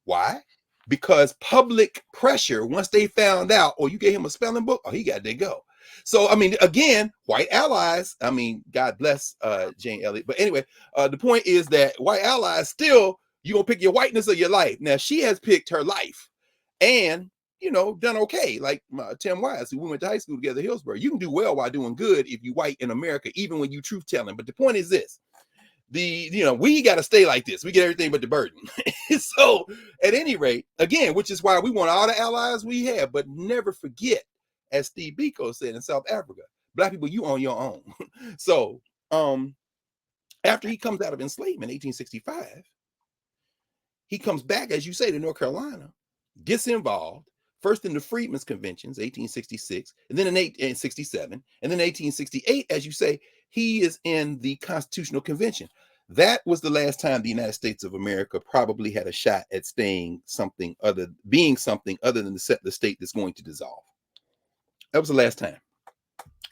Why? Because public pressure, once they found out, oh, you gave him a spelling book, oh, he got to go. So, I mean, again, white allies, I mean, God bless Jane Elliott. But anyway, the point is that white allies still, you're going to pick your whiteness or your life. Now, she has picked her life and, you know, done okay. Like Tim Wise, who we went to high school together, Hillsborough. You can do well while doing good if you white in America, even when you truth telling. But the point is this. We got to stay like this. We get everything but the burden. So at any rate, again, which is why we want all the allies we have, but never forget, as Steve Biko said in South Africa, black people, you on your own. So after he comes out of enslavement in 1865, he comes back, as you say, to North Carolina, gets involved, first in the Freedmen's Conventions, 1866, and then in 1867, and then 1868, as you say, he is in the Constitutional Convention. That was the last time the United States of America probably had a shot at being something other than the state that's going to dissolve. That was the last time,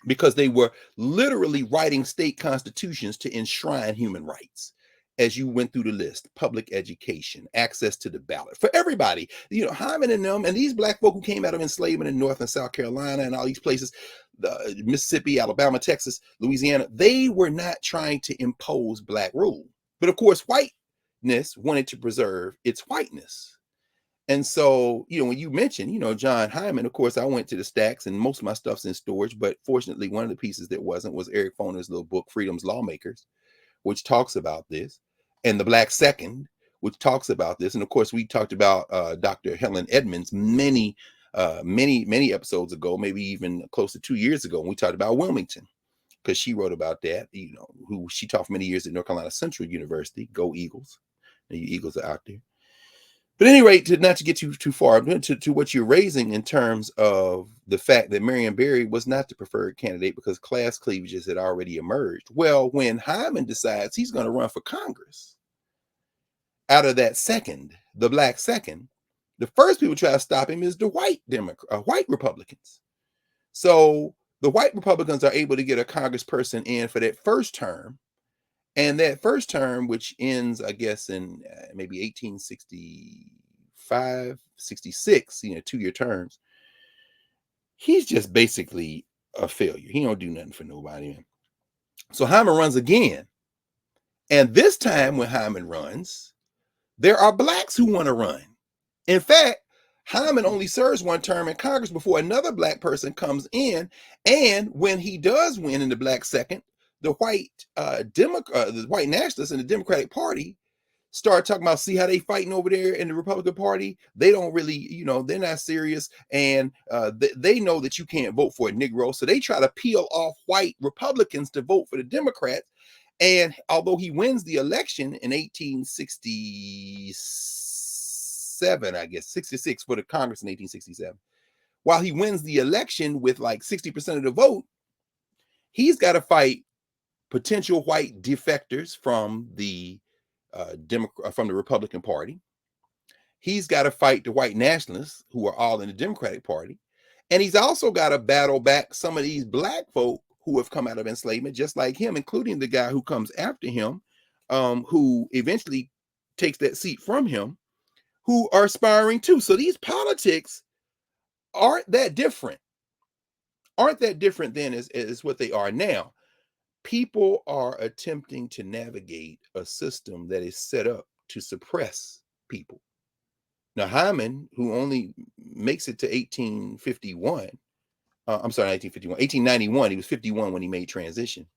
because they were literally writing state constitutions to enshrine human rights. As you went through the list, public education, access to the ballot for everybody, Hyman and them, and these black folk who came out of enslavement in North and South Carolina and all these places, Mississippi, Alabama, Texas, Louisiana, they were not trying to impose black rule. But of course, whiteness wanted to preserve its whiteness. And so, when you mentioned, John Hyman, of course, I went to the stacks and most of my stuff's in storage, but fortunately, one of the pieces that wasn't was Eric Foner's little book, Freedom's Lawmakers, which talks about this, and The Black Second, which talks about this. And of course, we talked about Dr. Helen Edmonds many episodes ago, maybe even close to 2 years ago, when we talked about Wilmington, because she wrote about that, who she taught for many years at North Carolina Central University. Go Eagles. And you Eagles are out there. But at any rate, not to get too far, to what you're raising in terms of the fact that Marion Barry was not the preferred candidate because class cleavages had already emerged. Well, when Hyman decides he's going to run for Congress, out of that second, the black second, the first people try to stop him is the white Republicans. So the white Republicans are able to get a congressperson in for that first term. And that first term, which ends, I guess, in maybe 1865, 66, 2-year terms, he's just basically a failure. He don't do nothing for nobody. So Hyman runs again. And this time when Hyman runs, there are blacks who want to run. In fact, Hyman only serves one term in Congress before another black person comes in. And when he does win in the black second, the white the white nationalists in the Democratic Party start talking about, see how they fighting over there in the Republican Party. They don't really, they're not serious. And they know that you can't vote for a Negro. So they try to peel off white Republicans to vote for the Democrats. And although he wins the election in 1867, I guess, 66 for the Congress in 1867, while he wins the election with like 60% of the vote, he's got to fight potential white defectors from the Republican Party. He's got to fight the white nationalists who are all in the Democratic Party. And he's also got to battle back some of these black folk who have come out of enslavement, just like him, including the guy who comes after him, who eventually takes that seat from him, who are aspiring too. So these politics aren't that different than as what they are now. People are attempting to navigate a system that is set up to suppress people. Now, Hyman, who only makes it to 1891, he was 51 when he made transition.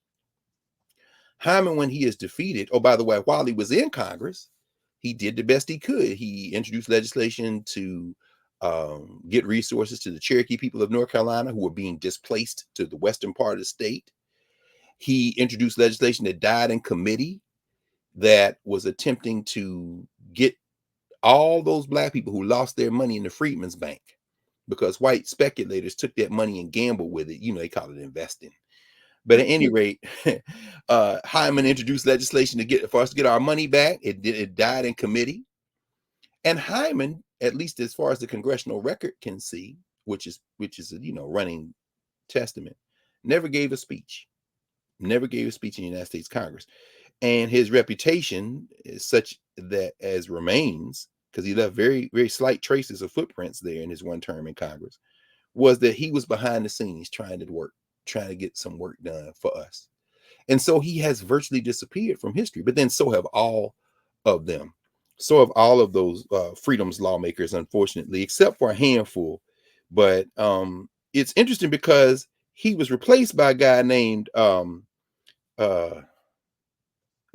Hyman, when he is defeated, oh, by the way, while he was in Congress, he did the best he could. He introduced legislation to get resources to the Cherokee people of North Carolina who were being displaced to the western part of the state. He introduced legislation that died in committee that was attempting to get all those black people who lost their money in the Freedmen's Bank because white speculators took that money and gambled with it. They call it investing. But at any rate, Hyman introduced legislation for us to get our money back. It died in committee. And Hyman, at least as far as the congressional record can see, which is running testament, never gave a speech. Never gave a speech in the United States Congress. And his reputation is such that as remains, because he left very, very slight traces of footprints there in his one term in Congress, was that he was behind the scenes trying to get some work done for us. And so he has virtually disappeared from history, but then so have all of them. So have all of those freedoms lawmakers, unfortunately, except for a handful. But it's interesting because he was replaced by a guy named McAdams.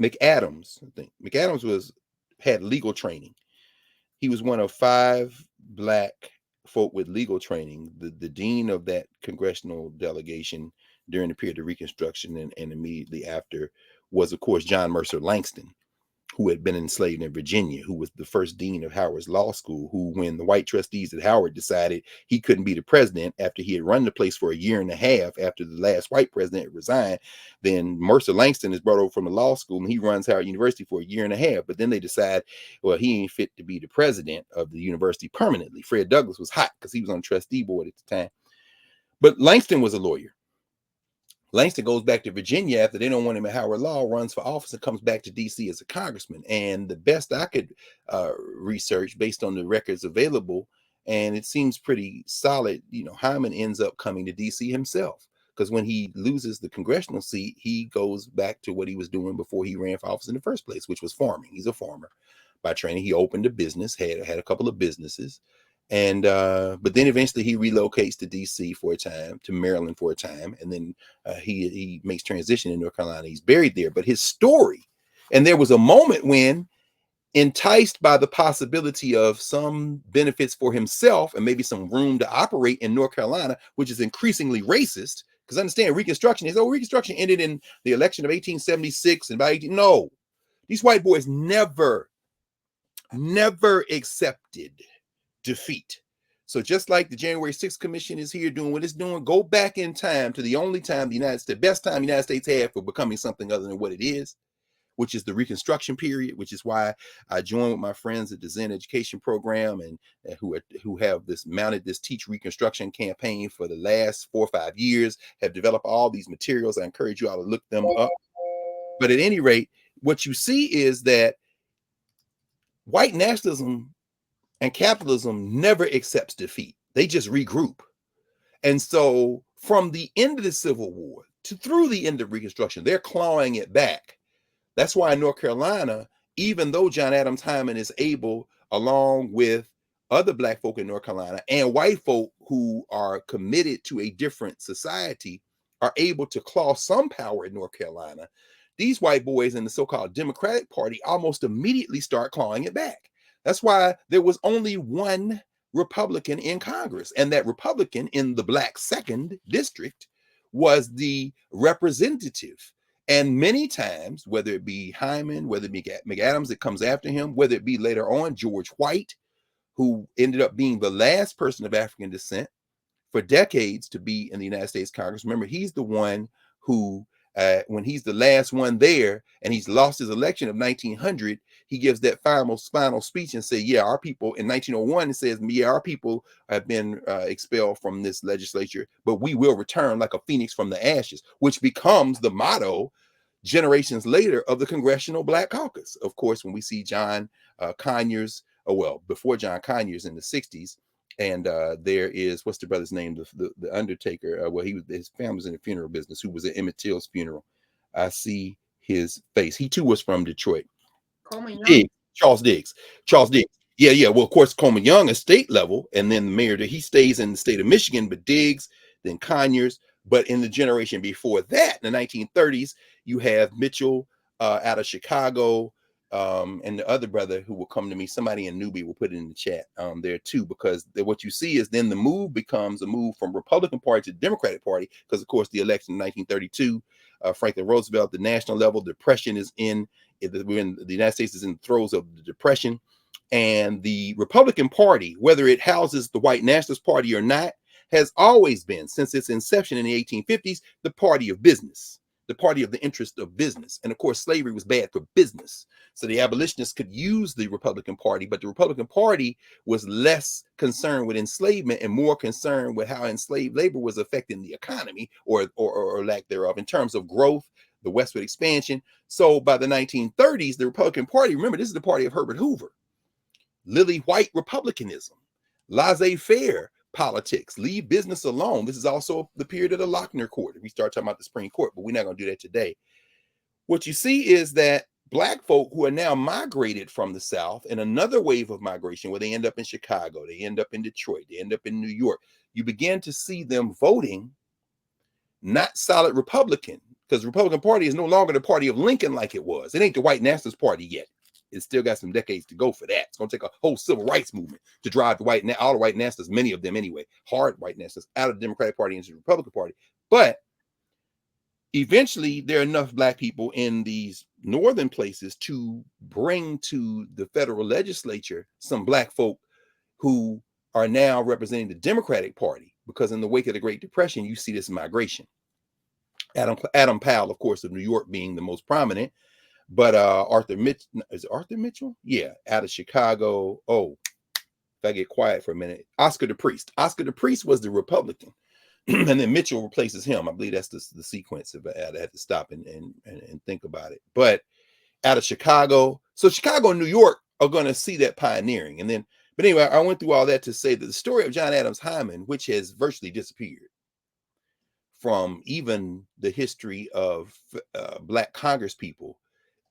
I think McAdams had legal training. He was one of 5 black folk with legal training. The dean of that congressional delegation during the period of Reconstruction and immediately after was, of course, John Mercer Langston, who had been enslaved in Virginia, who was the first dean of Howard's law school, who, when the white trustees at Howard decided he couldn't be the president after he had run the place for a year and a half after the last white president resigned, then Mercer Langston is brought over from the law school and he runs Howard University for a year and a half. But then they decide, well, he ain't fit to be the president of the university permanently. Fred Douglass was hot because he was on the trustee board at the time. But Langston was a lawyer. Langston goes back to Virginia after they don't want him at Howard Law, runs for office, and comes back to D.C. as a congressman. And the best I could research based on the records available, and it seems pretty solid, Hyman ends up coming to D.C. himself. Because when he loses the congressional seat, he goes back to what he was doing before he ran for office in the first place, which was farming. He's a farmer by training. He opened a business, had a couple of businesses. And but then eventually he relocates to DC for a time, to Maryland for a time, and then he makes transition in North Carolina. He's buried there. But his story, and there was a moment when, enticed by the possibility of some benefits for himself and maybe some room to operate in North Carolina, which is increasingly racist, because understand Reconstruction is, Reconstruction ended in the election of 1876 and by no, these white boys never accepted defeat. So just like the January 6th Commission is here doing what it's doing, go back in time to the only time the best time the United States had for becoming something other than what it is, which is the Reconstruction period, which is why I joined with my friends at the Zen Education Program and who have mounted this Teach Reconstruction campaign for the last 4 or 5 years, have developed all these materials. I encourage you all to look them up. But at any rate, what you see is that white nationalism and capitalism never accepts defeat. They just regroup. And so from the end of the Civil War through the end of Reconstruction, they're clawing it back. That's why in North Carolina, even though John Adams Hyman is able, along with other black folk in North Carolina and white folk who are committed to a different society, are able to claw some power in North Carolina, these white boys in the so-called Democratic Party almost immediately start clawing it back. That's why there was only one Republican in Congress, and that Republican in the black 2nd district was the representative. And many times, whether it be Hyman, whether it be McAdams that comes after him, whether it be later on George White, who ended up being the last person of African descent for decades to be in the United States Congress. Remember, he's the one who, when he's the last one there and he's lost his election of 1900, he gives that final speech and say, yeah, our people in 1901, it says, yeah, our people have been expelled from this legislature, but we will return like a phoenix from the ashes, which becomes the motto generations later of the Congressional Black Caucus. Of course, when we see John Conyers, before John Conyers in the 60s, and there is, what's the brother's name? The undertaker. His family was in the funeral business, who was at Emmett Till's funeral. I see his face. He too was from Detroit. Charles Diggs. Yeah. Well, of course, Coleman Young is state level, and then the mayor, he stays in the state of Michigan, but Diggs, then Conyers. But in the generation before that, in the 1930s, you have Mitchell out of Chicago, and the other brother who will come to me, somebody in Newbie will put it in the chat there too, because what you see is then the move becomes a move from Republican Party to Democratic Party, because of course the election in 1932, Franklin Roosevelt, the national level depression is when the United States is in the throes of the Depression, and the Republican Party, whether it houses the White Nationalist Party or not, has always been, since its inception in the 1850s, the party of business, the party of the interest of business. And of course, slavery was bad for business. So the abolitionists could use the Republican Party, but the Republican Party was less concerned with enslavement and more concerned with how enslaved labor was affecting the economy, or lack thereof, in terms of growth, the westward expansion. So by the 1930s, the Republican Party, remember, this is the party of Herbert Hoover, lily white republicanism, laissez-faire politics, leave business alone. This is also the period of the Lochner Court. We start talking about the Supreme Court, but we're not going to do that today. What you see is that Black folk who are now migrated from the South in another wave of migration, where they end up in Chicago, they end up in Detroit, they end up in New York, you begin to see them voting not solid Republican, because the Republican Party is no longer the party of Lincoln like it was. It ain't the white nationalist party yet. It's still got some decades to go for that. It's going to take a whole civil rights movement to drive all the white nationalists, many of them anyway, hard white nationalists, out of the Democratic Party into the Republican Party. But eventually, there are enough Black people in these northern places to bring to the federal legislature some Black folk who are now representing the Democratic Party, because in the wake of the Great Depression, you see this migration. Adam Powell, of course, of New York being the most prominent, but Arthur Mitchell? Yeah, out of Chicago. Oh, if I get quiet for a minute, Oscar the Priest. Oscar the Priest was the Republican, and then Mitchell replaces him. I believe that's the sequence. If I had to stop and think about it. But out of Chicago, so Chicago and New York are going to see that pioneering. And then, but anyway, I went through all that to say that the story of John Adams Hyman, which has virtually disappeared from even the history of Black Congress people,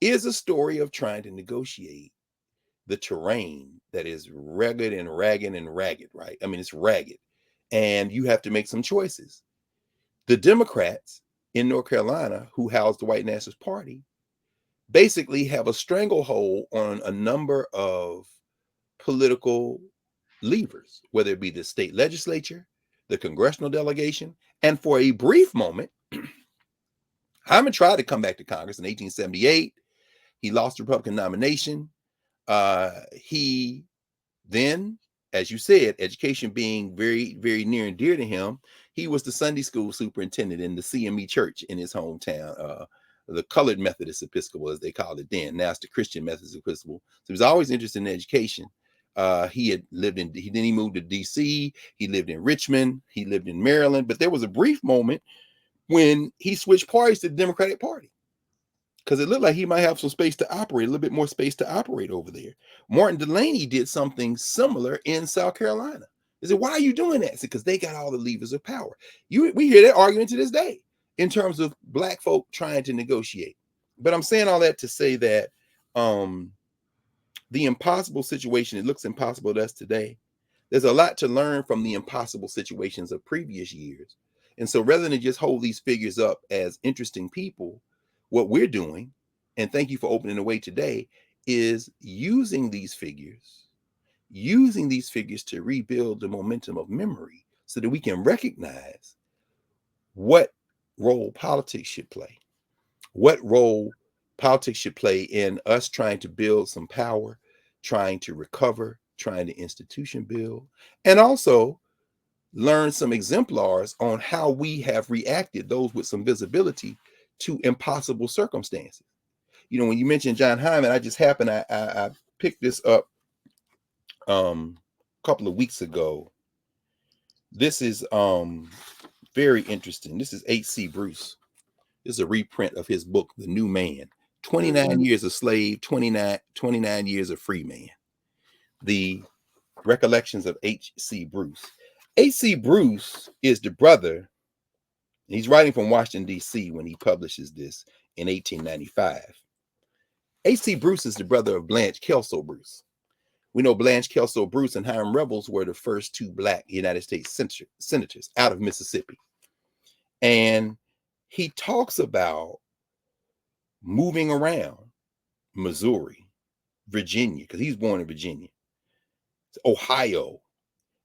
is a story of trying to negotiate the terrain that is rugged and ragged and ragged, right? I mean, it's ragged. And you have to make some choices. The Democrats in North Carolina, who house the White Nationalist Party, basically have a stranglehold on a number of political levers, whether it be the state legislature, the congressional delegation, and for a brief moment, Hyman tried to come back to Congress in 1878. He lost the Republican nomination. He then, as you said, education being very, very near and dear to him, he was the Sunday school superintendent in the CME church in his hometown, the Colored Methodist Episcopal, as they called it then. Now it's the Christian Methodist Episcopal. So he was always interested in education. He moved to DC. He lived in Richmond. He lived in Maryland. But there was a brief moment when he switched parties to the Democratic Party, because it looked like he might have some space to operate, a little bit more space to operate over there. Martin Delany did something similar in South Carolina. They said, why are you doing that? Because they got all the levers of power. We hear that argument to this day in terms of Black folk trying to negotiate. But I'm saying all that to say that the impossible situation, it looks impossible to us today. There's a lot to learn from the impossible situations of previous years. And so rather than just hold these figures up as interesting people, what we're doing, and thank you for opening the way today, is using these figures to rebuild the momentum of memory so that we can recognize what role politics should play, what role politics should play in us trying to build some power, trying to recover, trying to institution build, and also learn some exemplars on how we have reacted, those with some visibility, to impossible circumstances. You know, when you mentioned John Hyman, I just happened, I picked this up a couple of weeks ago. This is very interesting. This is H.C. Bruce. This is a reprint of his book, The New Man. 29 years a slave, 29 years a free man. The recollections of H.C. Bruce. H.C. Bruce is the brother, he's writing from Washington, D.C. when he publishes this in 1895. H.C. Bruce is the brother of Blanche Kelso Bruce. We know Blanche Kelso Bruce and Hiram Revels were the first two Black United States senators out of Mississippi. And he talks about moving around Missouri, Virginia, because he's born in Virginia, Ohio,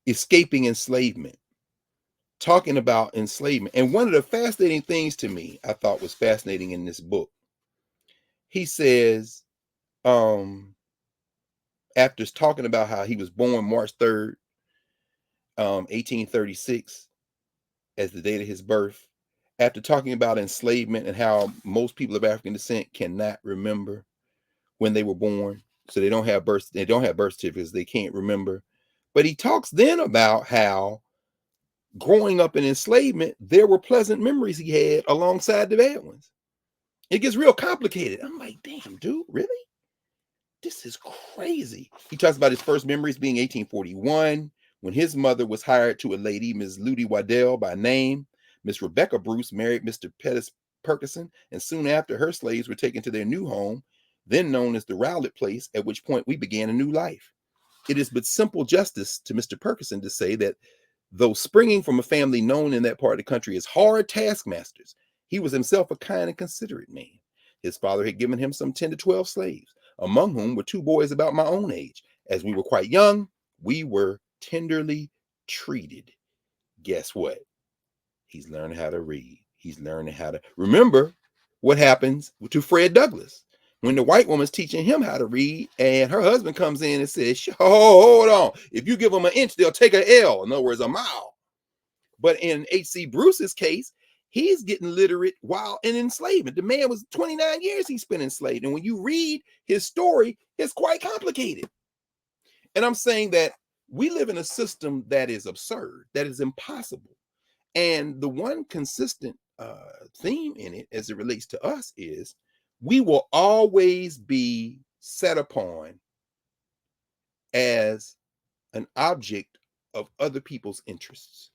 escaping enslavement, talking about enslavement. And one of the fascinating things to me, I thought was fascinating in this book, he says, after talking about how he was born March 3rd, 1836 as the date of his birth, after talking about enslavement and how most people of African descent cannot remember when they were born, so they don't have birth certificates, they can't remember. But he talks then about how growing up in enslavement, there were pleasant memories he had alongside the bad ones. It gets real complicated. I'm like, damn, dude, really? This is crazy. He talks about his first memories being 1841, when his mother was hired to a lady, Miss Ludy Waddell by name. Miss Rebecca Bruce married Mr. Pettis Perkison, and soon after, her slaves were taken to their new home, then known as the Rowlett Place, at which point we began a new life. It is but simple justice to Mr. Perkison to say that though springing from a family known in that part of the country as hard taskmasters, he was himself a kind and considerate man. His father had given him some 10 to 12 slaves, among whom were two boys about my own age. As we were quite young, we were tenderly treated. Guess what? He's learning how to read. He's learning how to remember what happens to Fred Douglass when the white woman's teaching him how to read, and her husband comes in and says, hold on. If you give them an inch, they'll take an L. In other words, a mile. But in H.C. Bruce's case, he's getting literate while in enslavement. The man was 29 years he spent enslaved. And when you read his story, it's quite complicated. And I'm saying that we live in a system that is absurd, that is impossible. And the one consistent theme in it as it relates to us is we will always be set upon as an object of other people's interests.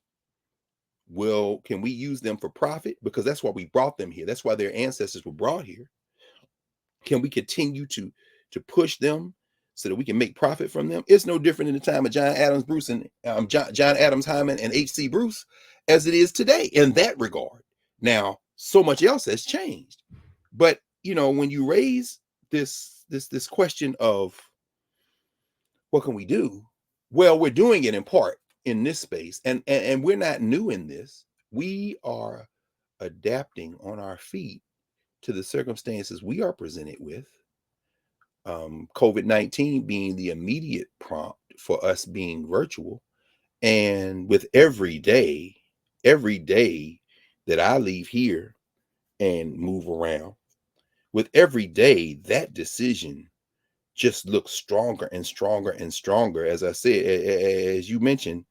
Well, can we use them for profit? Because that's why we brought them here. That's why their ancestors were brought here. Can we continue to push them so that we can make profit from them? It's no different in the time of John Adams John Adams Hyman and H.C. Bruce as it is today in that regard. Now, so much else has changed. But, you know, when you raise this question of what can we do? Well, we're doing it in part in this space, and we're not new in this. We are adapting on our feet to the circumstances we are presented with. COVID-19 being the immediate prompt for us being virtual, and with every day that I leave here and move around, with every day that decision just looks stronger and stronger and stronger. As I said, as you mentioned,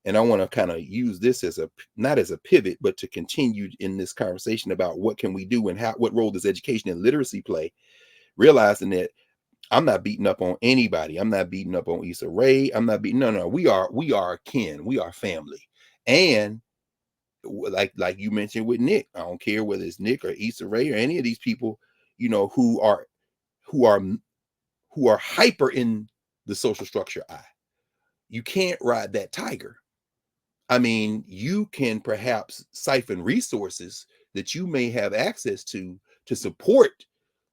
and I want to kind of use this as not as a pivot, but to continue in this conversation about what can we do and what role does education and literacy play, realizing that I'm not beating up on anybody. I'm not beating up on Issa Rae. I'm not beating, no, we are kin, we are family. And like you mentioned with Nick, I don't care whether it's Nick or Issa Rae or any of these people, you know, who are hyper in the social structure eye. You can't ride that tiger. I mean, you can perhaps siphon resources that you may have access to support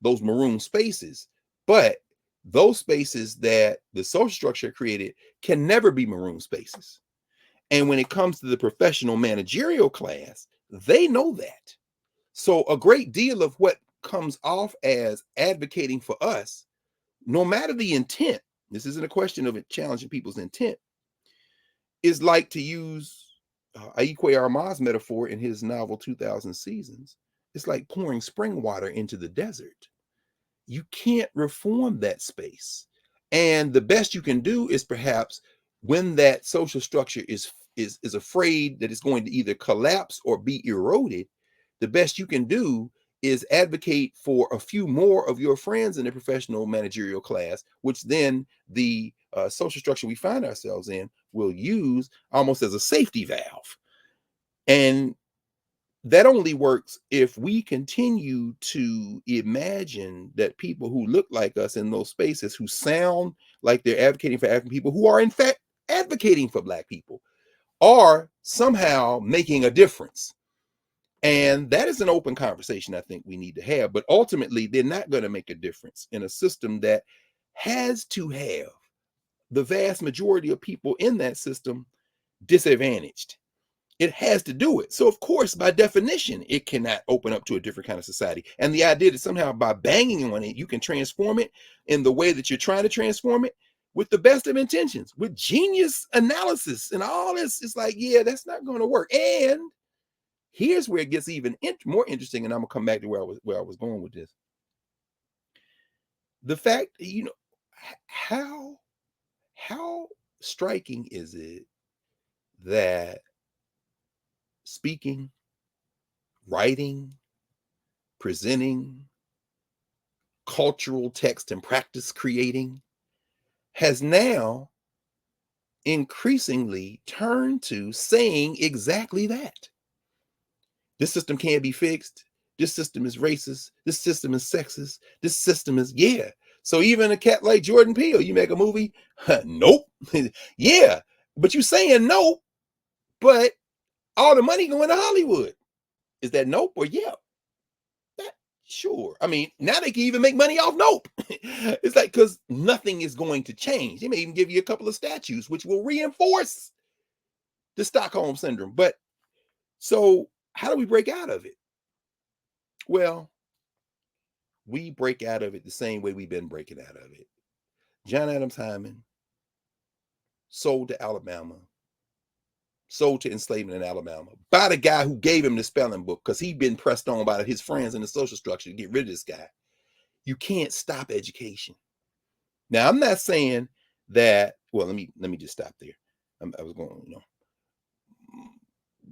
those maroon spaces, but those spaces that the social structure created can never be maroon spaces. And when it comes to the professional managerial class, they know that. So a great deal of what comes off as advocating for us, no matter the intent, this isn't a question of it challenging people's intent, is like, to use Aikwe Armand's metaphor in his novel 2000 Seasons, it's like pouring spring water into the desert. You can't reform that space. And the best you can do is perhaps when that social structure is afraid that it's going to either collapse or be eroded, the best you can do is advocate for a few more of your friends in the professional managerial class, which then the social structure we find ourselves in will use almost as a safety valve. And that only works if we continue to imagine that people who look like us in those spaces, who sound like they're advocating for African people, who are in fact advocating for Black people, are somehow making a difference. And that is an open conversation I think we need to have. But ultimately, they're not going to make a difference in a system that has to have the vast majority of people in that system disadvantaged. It has to do it. So, of course, by definition, it cannot open up to a different kind of society. And the idea that somehow by banging on it, you can transform it in the way that you're trying to transform it, with the best of intentions, with genius analysis and all this. It's like, yeah, that's not going to work. And here's where it gets even more interesting. And I'm gonna come back to where I was going with this. The fact, how striking is it that speaking, writing, presenting, cultural text and practice creating has now increasingly turned to saying exactly that. This system can't be fixed. This system is racist. This system is sexist. This system is, yeah. So even a cat like Jordan Peele, you make a movie, nope. Yeah, but you saying nope, but all the money going to Hollywood. Is that nope or yeah? Sure. I mean, now they can even make money off nope. It's like, because nothing is going to change. They may even give you a couple of statues, which will reinforce the Stockholm syndrome. But so how do we break out of it? Well, we break out of it the same way we've been breaking out of it. John Adams Hyman sold to Alabama, sold to enslavement in Alabama by the guy who gave him the spelling book, because he'd been pressed on by his friends in the social structure to get rid of this guy. You can't stop education. Now, I'm not saying that, well, let me just stop there. I was going,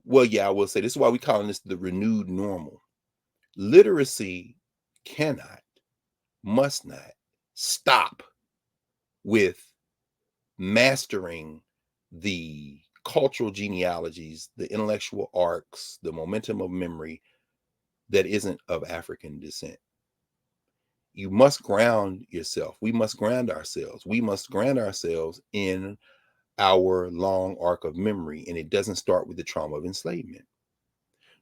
well, yeah, I will say this is why we're calling this the renewed normal. Literacy cannot, must not stop with mastering the cultural genealogies, the intellectual arcs, the momentum of memory that isn't of African descent. You must ground yourself. We must ground ourselves. We must ground ourselves in our long arc of memory. And it doesn't start with the trauma of enslavement.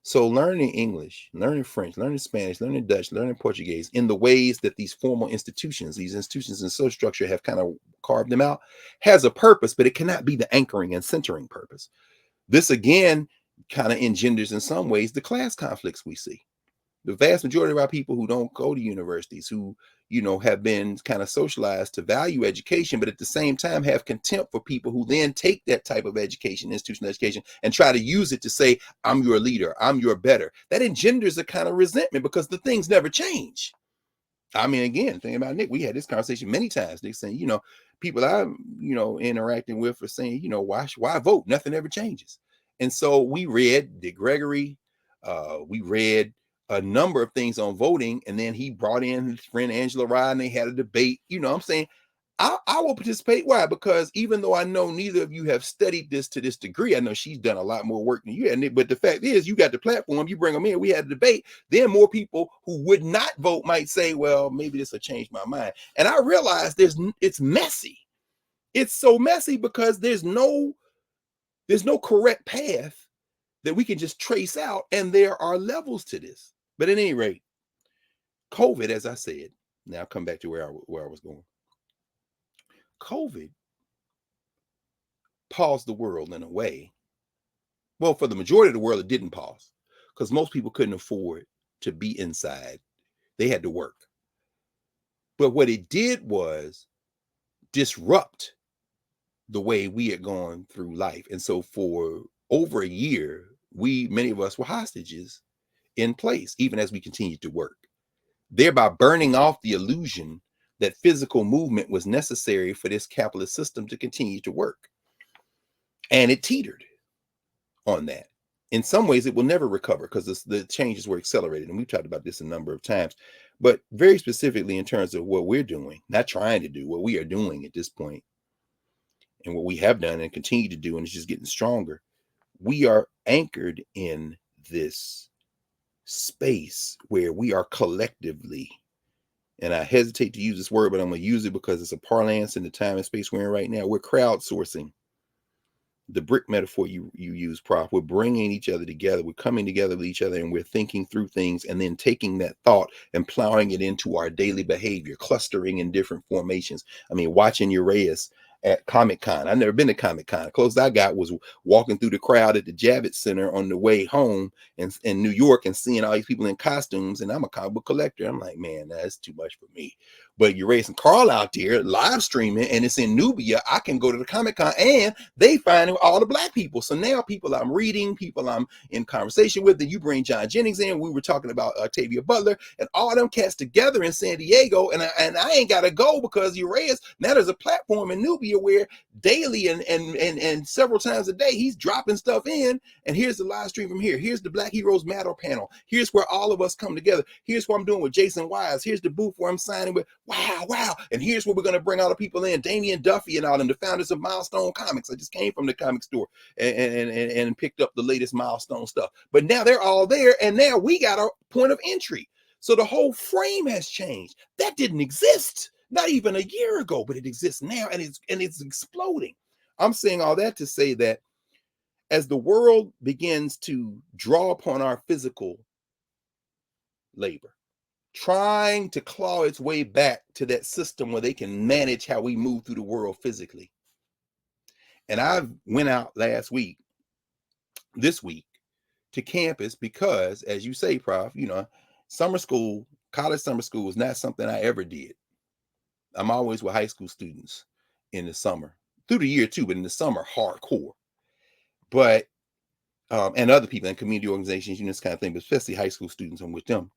So learning English, learning French, learning Spanish, learning Dutch, learning Portuguese in the ways that these formal institutions, these institutions in social structure have kind of carved them out, has a purpose, but it cannot be the anchoring and centering purpose. This again kind of engenders in some ways the class conflicts we see. The vast majority of our people who don't go to universities, who, have been kind of socialized to value education, but at the same time have contempt for people who then take that type of education, institutional education, and try to use it to say, I'm your leader, I'm your better. That engenders a kind of resentment because the things never change. I mean, again, thinking about Nick, we had this conversation many times. Nick saying, people I'm, interacting with are saying, why vote? Nothing ever changes. And so we read Dick Gregory, we read a number of things on voting, and then he brought in his friend Angela Rye, and they had a debate. I'm saying I will participate. Why? Because even though I know neither of you have studied this to this degree, I know she's done a lot more work than you had. But the fact is, you got the platform, you bring them in, we had a debate. Then more people who would not vote might say, well, maybe this will change my mind. And I realize it's messy. It's so messy because there's no correct path that we can just trace out, and there are levels to this. But at any rate, COVID, as I said, now I'll come back to where I was going. COVID paused the world in a way. Well, for the majority of the world, it didn't pause because most people couldn't afford to be inside. They had to work. But what it did was disrupt the way we had gone through life. And so for over a year, many of us were hostages in place, even as we continued to work, thereby burning off the illusion that physical movement was necessary for this capitalist system to continue to work. And it teetered on that. In some ways, it will never recover because the changes were accelerated. And we've talked about this a number of times, but very specifically in terms of what we're doing, not trying to do, what we are doing at this point, and what we have done and continue to do, and it's just getting stronger. We are anchored in this space where we are collectively, and I hesitate to use this word, but I'm going to use it because it's a parlance in the time and space we're in right now. We're crowdsourcing. The brick metaphor you use, Prof. We're bringing each other together. We're coming together with each other, and we're thinking through things and then taking that thought and plowing it into our daily behavior, clustering in different formations. I mean, watching Uraeus at Comic-Con. I've never been to Comic-Con. The closest I got was walking through the crowd at the Javits Center on the way home in New York and seeing all these people in costumes. And I'm a comic book collector. I'm like, man, that's too much for me. But you're raising Carl out there live streaming, and it's in Nubia. I can go to the Comic-Con, and they find all the black people. So now people I'm reading, people I'm in conversation with, and you bring John Jennings in. We were talking about Octavia Butler and all them cats together in San Diego, and I ain't got to go because you raised. Now there's a platform in Nubia where daily and several times a day he's dropping stuff in, and here's the live stream from here. Here's the Black Heroes Matter panel. Here's where all of us come together. Here's what I'm doing with Jason Wise. Here's the booth where I'm signing with. Wow. And here's where we're going to bring all the people in. Damian Duffy and all them, the founders of Milestone Comics. I just came from the comic store and picked up the latest Milestone stuff. But now they're all there, and now we got a point of entry. So the whole frame has changed. That didn't exist not even a year ago, but it exists now, and it's exploding. I'm saying all that to say that as the world begins to draw upon our physical labor, trying to claw its way back to that system where they can manage how we move through the world physically. And I went out this week, to campus because, as you say, Prof, summer school, college summer school is not something I ever did. I'm always with high school students in the summer, through the year too, but in the summer, hardcore. But, and other people in community organizations, this kind of thing, but especially high school students, I'm with them.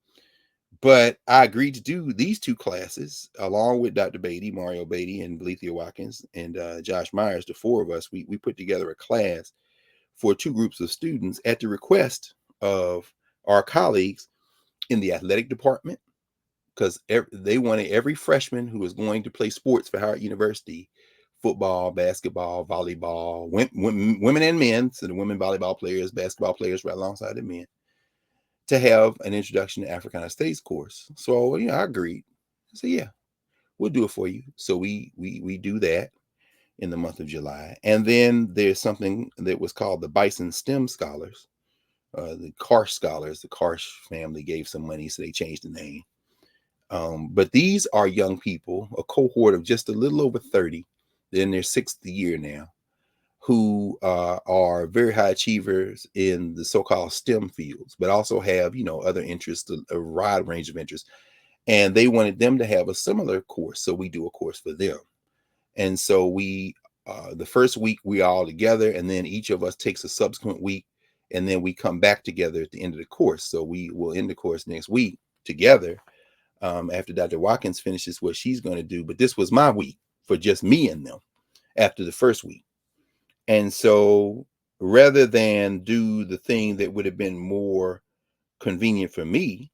But I agreed to do these two classes along with Dr. Beatty, Mario Beatty, and Belethea Watkins, and Josh Myers. The four of us, we put together a class for two groups of students at the request of our colleagues in the athletic department, because they wanted every freshman who was going to play sports for Howard University, football, basketball, volleyball, women and men, so the women volleyball players, basketball players right alongside the men, to have an introduction to Africana Studies course. So, I agreed. I said, yeah, we'll do it for you. So we do that in the month of July. And then there's something that was called the Bison STEM Scholars, the Karsh Scholars. The Karsh family gave some money, so they changed the name. But these are young people, a cohort of just a little over 30, they're in their sixth year now, who are very high achievers in the so-called STEM fields, but also have, other interests, a wide range of interests. And they wanted them to have a similar course. So we do a course for them. And so we, the first week we all together, and then each of us takes a subsequent week, and then we come back together at the end of the course. So we will end the course next week together after Dr. Watkins finishes what she's going to do. But this was my week for just me and them after the first week. And so rather than do the thing that would have been more convenient for me,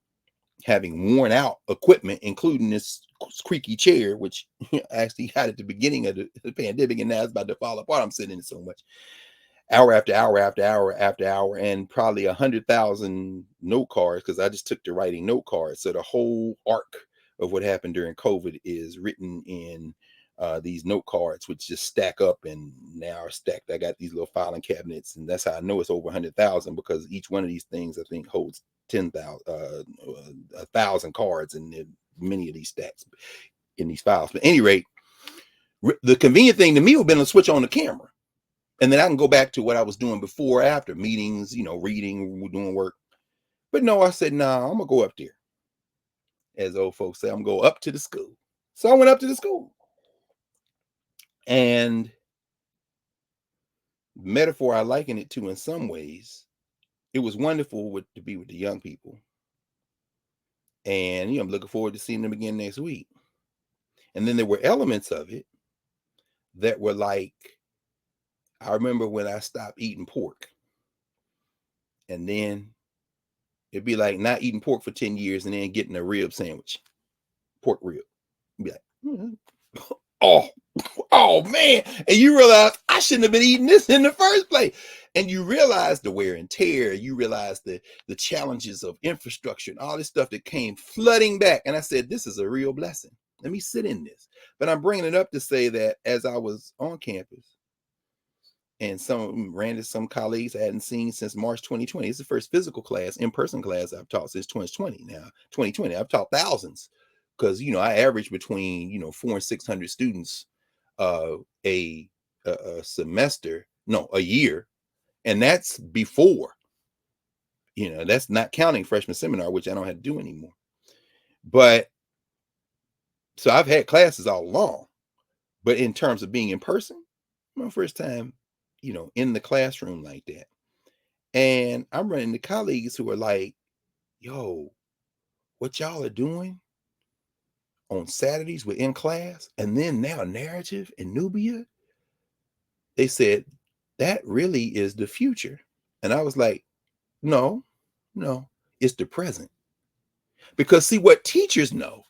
having worn out equipment, including this creaky chair, which I actually had at the beginning of the pandemic, and now it's about to fall apart. I'm sitting in it so much, hour after hour after hour after hour, and probably 100,000 note cards, because I just took to writing note cards. So the whole arc of what happened during COVID is written in these note cards, which just stack up and now are stacked. I got these little filing cabinets, and that's how I know it's over 100,000, because each one of these things I think holds 1,000 cards, and many of these stacks in these files. But at any rate, the convenient thing to me would have been to switch on the camera, and then I can go back to what I was doing before, after meetings, reading, doing work. But no, I said, nah, I'm gonna go up there. As old folks say, I'm gonna go up to the school. So I went up to the school. And the metaphor I liken it to in some ways, it was wonderful to be with the young people. And I'm looking forward to seeing them again next week. And then there were elements of it that were like, I remember when I stopped eating pork. And then it'd be like not eating pork for 10 years and then getting a rib sandwich, pork rib. You'd be like, oh man. And you realize I shouldn't have been eating this in the first place. And you realize the wear and tear. You realize the challenges of infrastructure and all this stuff that came flooding back. And I said, this is a real blessing. Let me sit in this. But I'm bringing it up to say that as I was on campus, and ran into some colleagues I hadn't seen since March 2020. It's the first physical class, in-person class I've taught since 2020. Now, 2020, I've taught thousands, because I average between 400 and 600 students a semester, no, a year, and that's before. That's not counting freshman seminar, which I don't have to do anymore. But So I've had classes all along, but in terms of being in person, my first time, in the classroom like that. And I'm running into colleagues who are like, yo, what y'all are doing on Saturdays within class, and then now narrative in Nubia, they said that really is the future. And I was like, no, no, it's the present. Because see, what teachers know,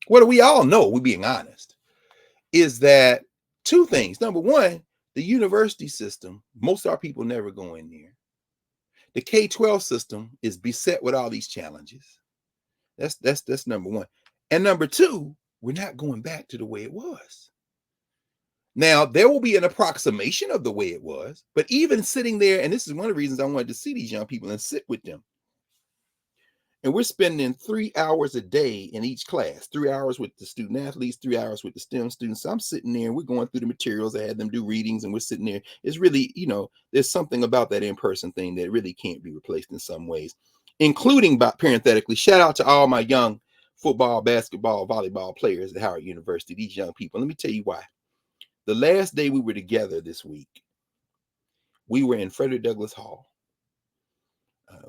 what do we all know, we're being honest, is that two things. Number one, the university system, most of our people never go in there. The K-12 system is beset with all these challenges. That's number one. And number two, we're not going back to the way it was. Now, there will be an approximation of the way it was, but even sitting there, and this is one of the reasons I wanted to see these young people and sit with them. And we're spending 3 hours a day in each class, 3 hours with the student athletes, 3 hours with the STEM students. So I'm sitting there and we're going through the materials. I had them do readings and we're sitting there. It's really, there's something about that in-person thing that really can't be replaced in some ways, including, parenthetically, shout out to all my young football, basketball, volleyball players at Howard University, these young people. Let me tell you why. The last day we were together this week, we were in Frederick Douglass Hall.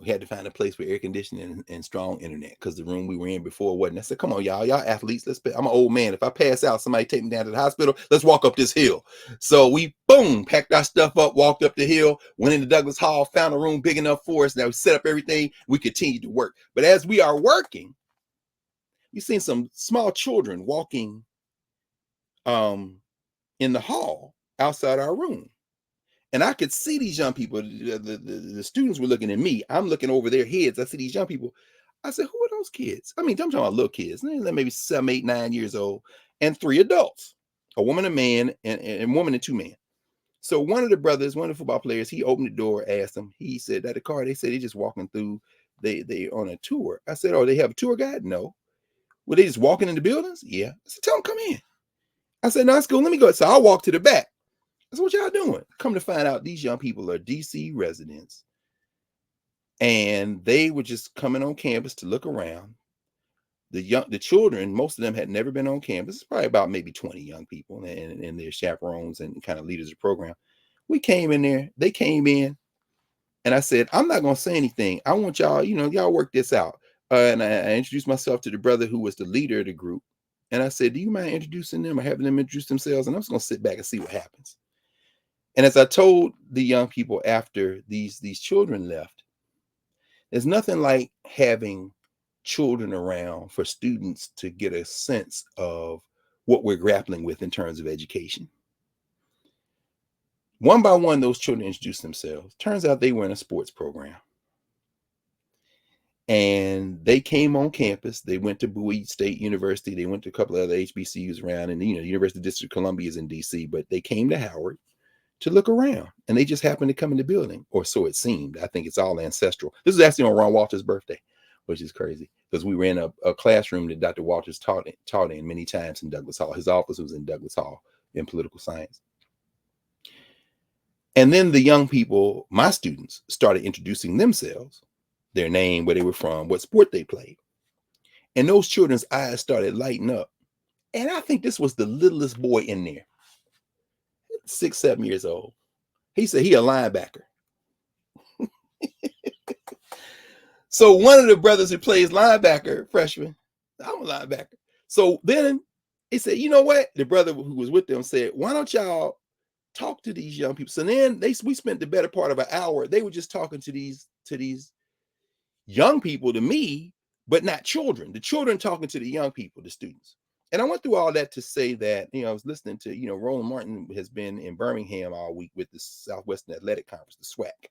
We had to find a place with air conditioning and strong internet because the room we were in before wasn't. I said, come on, y'all athletes. I'm an old man. If I pass out, somebody take me down to the hospital. Let's walk up this hill. So we, boom, packed our stuff up, walked up the hill, went into Douglass Hall, found a room big enough for us. Now we set up everything. We continued to work. But as we are working, you've seen some small children walking in the hall outside our room. And I could see these young people, the students were looking at me. I'm looking over their heads. I see these young people. I said, who are those kids? I mean, I'm talking about little kids, maybe 7, 8, 9 years old, and 3 adults, a woman, a man, and woman and 2 men. So one of the brothers, one of the football players, he opened the door, asked them. He said, that the car, they said they just walking through, they on a tour. I said, oh, they have a tour guide? No. Were they just walking in the buildings? Yeah. I said, tell them come in. I said, no, it's cool. Let me go. So I'll walk to the back. That's what y'all doing. Come to find out, these young people are DC residents. And they were just coming on campus to look around. The children, most of them had never been on campus. It's probably about maybe 20 young people and their chaperones and kind of leaders of the program. We came in there. They came in. And I said, I'm not going to say anything. I want y'all, y'all work this out. And I introduced myself to the brother who was the leader of the group. And I said, do you mind introducing them or having them introduce themselves? And I'm just going to sit back and see what happens. And as I told the young people after these children left, there's nothing like having children around for students to get a sense of what we're grappling with in terms of education. One by one, those children introduced themselves. Turns out they were in a sports program. And they came on campus. They went to Bowie State University. They went to a couple of other HBCUs around. And, the University of District of Columbia is in DC. But they came to Howard to look around, and they just happened to come in the building, or so it seemed. I think it's all ancestral. This is actually on Ron Walters' birthday, which is crazy because we were in a classroom that Dr. Walters taught in many times in Douglass Hall. His office was in Douglass Hall in political science. And then the young people, my students, started introducing themselves, their name, where they were from, what sport they played. And those children's eyes started lighting up. And I think this was the littlest boy in there, 6, 7 years old. He said he a linebacker. So one of the brothers who plays linebacker, freshman, I'm a linebacker. So then he said, you know what? The brother who was with them said, why don't y'all talk to these young people? So then we spent the better part of an hour. They were just talking to these young people, to me, but not children. The children talking to the young people, the students. And I went through all that to say that, I was listening to, Roland Martin has been in Birmingham all week with the Southwestern Athletic Conference, the SWAC.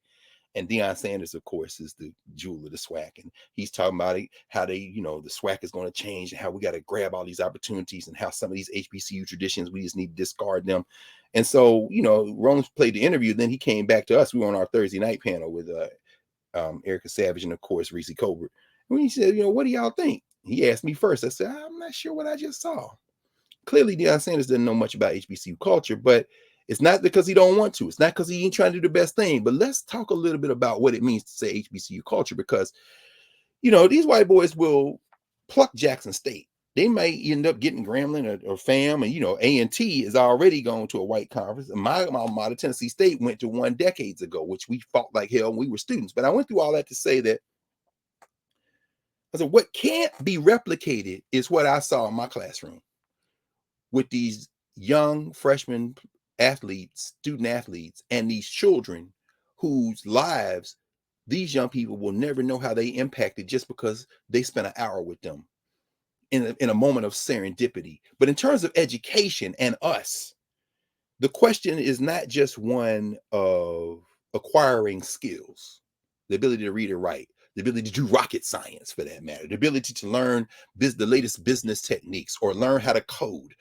And Deion Sanders, of course, is the jewel of the SWAC. And he's talking about it, how they, the SWAC is going to change and how we got to grab all these opportunities and how some of these HBCU traditions, we just need to discard them. And so, Roland played the interview. Then he came back to us. We were on our Thursday night panel with Erica Savage and, of course, Reese Colbert. And he said, what do y'all think? He asked me first. I said, I'm not sure what I just saw. Clearly, Deion Sanders doesn't know much about HBCU culture, but it's not because he don't want to. It's not because he ain't trying to do the best thing. But let's talk a little bit about what it means to say HBCU culture, because, these white boys will pluck Jackson State. they might end up getting Grambling or FAM, and A&T is already going to a white conference. And my alma mater, Tennessee State, went to one decades ago, which we fought like hell when we were students. But I went through all that to say that I said what can't be replicated is what I saw in my classroom with these young freshman athletes, student athletes, and these children whose lives these young people will never know how they impacted just because they spent an hour with them in a moment of serendipity. But in terms of education and us, the question is not just one of acquiring skills, the ability to read and write, the ability to do rocket science for that matter, the ability to learn the latest business techniques or learn how to code.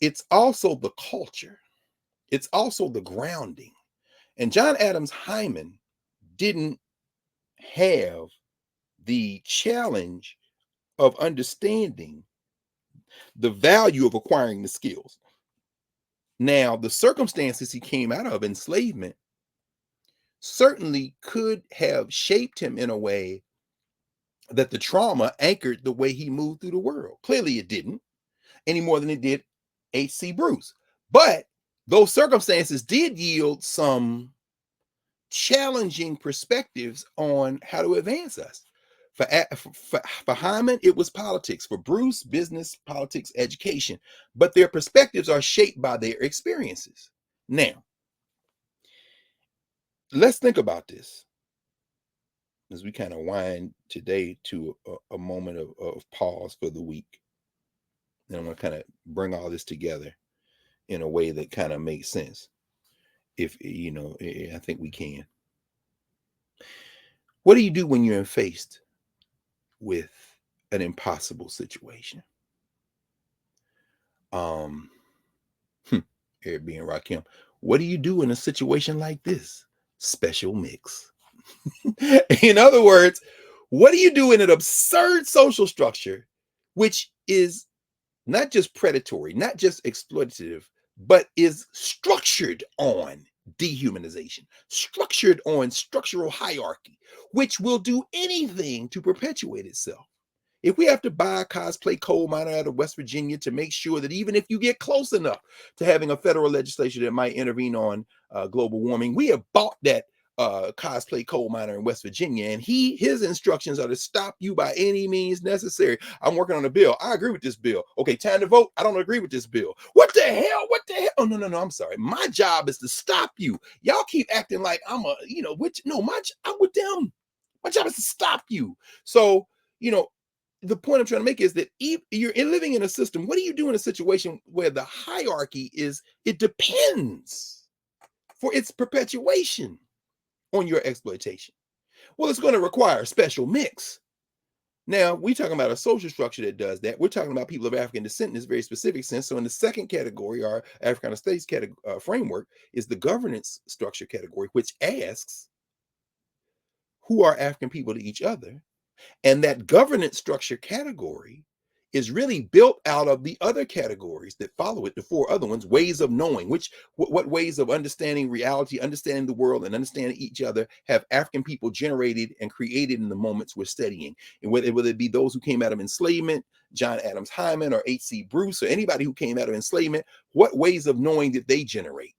It's also the culture. It's also the grounding. And John Adams Hyman didn't have the challenge of understanding the value of acquiring the skills. Now, the circumstances he came out of, enslavement, certainly could have shaped him in a way that the trauma anchored the way he moved through the world. Clearly, it didn't, any more than it did H.C. Bruce. But those circumstances did yield some challenging perspectives on how to advance us. For Hyman, it was politics. For Bruce, business, politics, education. But their perspectives are shaped by their experiences. Now, let's think about this as we kind of wind today to a moment of pause for the week. And I'm going to kind of bring all this together in a way that kind of makes sense. If, I think we can. What do you do when you're faced with an impossible situation? Eric B. and Rakim, what do you do in a situation like this? Special mix. In other words, what do you do in an absurd social structure, which is not just predatory, not just exploitative, but is structured on dehumanization, structured on structural hierarchy, which will do anything to perpetuate itself? If we have to buy a cosplay coal miner out of West Virginia to make sure that even if you get close enough to having a federal legislation that might intervene on global warming, we have bought that cosplay coal miner in West Virginia, and his instructions are to stop you by any means necessary. I'm working on a bill. I agree with this bill. Okay, time to vote. I don't agree with this bill. What the hell? What the hell? Oh, no, I'm sorry. My job is to stop you. Y'all keep acting like I'm I'm with them. My job is to stop you. So, the point I'm trying to make is that you're living in a system. What do you do in a situation where the hierarchy it depends for its perpetuation on your exploitation? Well, it's going to require a special mix. Now, we're talking about a social structure that does that. We're talking about people of African descent in this very specific sense. So in the second category, our African States framework is the governance structure category, which asks, who are African people to each other? And that governance structure category is really built out of the other categories that follow it, the four other ones, ways of knowing, what ways of understanding reality, understanding the world, and understanding each other have African people generated and created in the moments we're studying. And whether it be those who came out of enslavement, John Adams Hyman or H.C. Bruce, or anybody who came out of enslavement, what ways of knowing did they generate?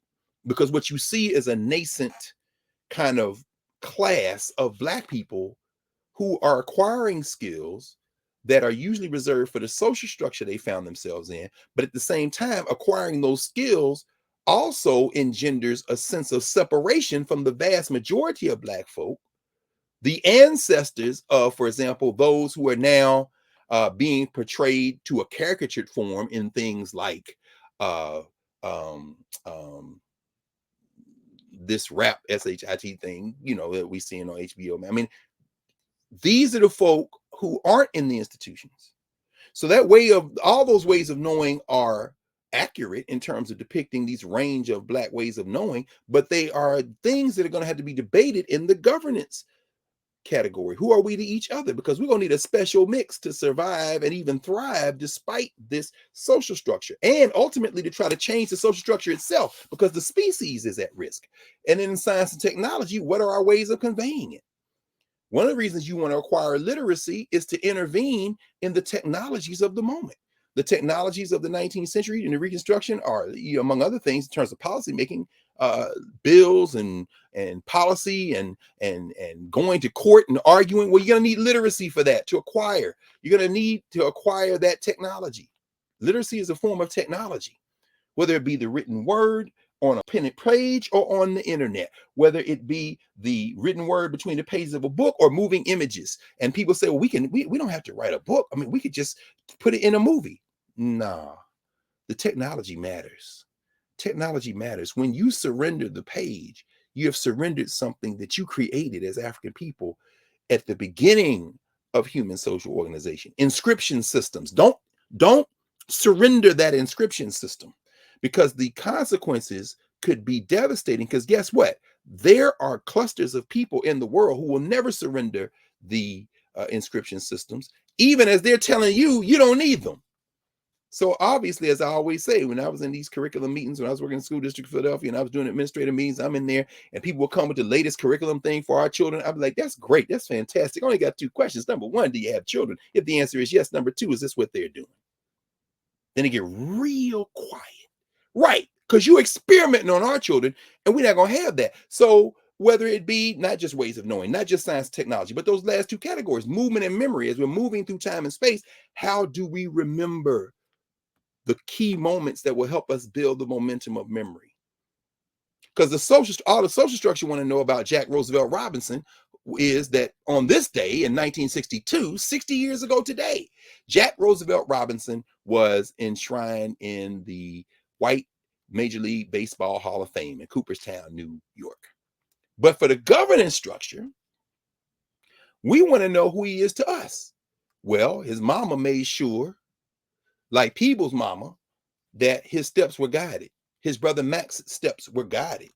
Because what you see is a nascent kind of class of Black people who are acquiring skills that are usually reserved for the social structure they found themselves in. But at the same time, acquiring those skills also engenders a sense of separation from the vast majority of Black folk, the ancestors of, for example, those who are now being portrayed to a caricatured form in things like this rap SHIT thing, that we see on HBO. I mean, these are the folk who aren't in the institutions. So all those ways of knowing are accurate in terms of depicting these range of Black ways of knowing, but they are things that are going to have to be debated in the governance category. Who are we to each other? Because we're going to need a special mix to survive and even thrive despite this social structure, and ultimately to try to change the social structure itself, because the species is at risk. And in science and technology, what are our ways of conveying it? One of the reasons you want to acquire literacy is to intervene in the technologies of the moment. The technologies of the 19th century and the Reconstruction are, among other things, in terms of policy making, bills and policy and going to court and arguing. Well, you're going to need literacy for that to acquire. You're going to need to acquire that technology. Literacy is a form of technology, whether it be the written word on a printed page or on the internet, whether it be the written word between the pages of a book or moving images. And people say, well, we don't have to write a book. I mean, we could just put it in a movie. Nah, the technology matters. Technology matters. When you surrender the page, you have surrendered something that you created as African people at the beginning of human social organization. Inscription systems. Don't surrender that inscription system, because the consequences could be devastating. Because guess what? There are clusters of people in the world who will never surrender the inscription systems, even as they're telling you you don't need them. So obviously, as I always say, when I was in these curriculum meetings, when I was working in the school district of Philadelphia and I was doing administrative meetings, I'm in there and people will come with the latest curriculum thing for our children. I'd be like, that's great. That's fantastic. I only got 2 questions. Number 1, do you have children? If the answer is yes. Number 2, is this what they're doing? Then it get real quiet. Right. Because you're experimenting on our children and we're not going to have that. So whether it be not just ways of knowing, not just science and technology, but those last 2 categories, movement and memory, as we're moving through time and space, how do we remember the key moments that will help us build the momentum of memory? Because all the social structure want to know about Jack Roosevelt Robinson is that on this day in 1962, 60 years ago today, Jack Roosevelt Robinson was enshrined in the white Major League Baseball Hall of Fame in Cooperstown, New York. But for the governance structure, we want to know who he is to us. Well, his mama made sure, like Peebles' mama, that his steps were guided. His brother Max's steps were guided.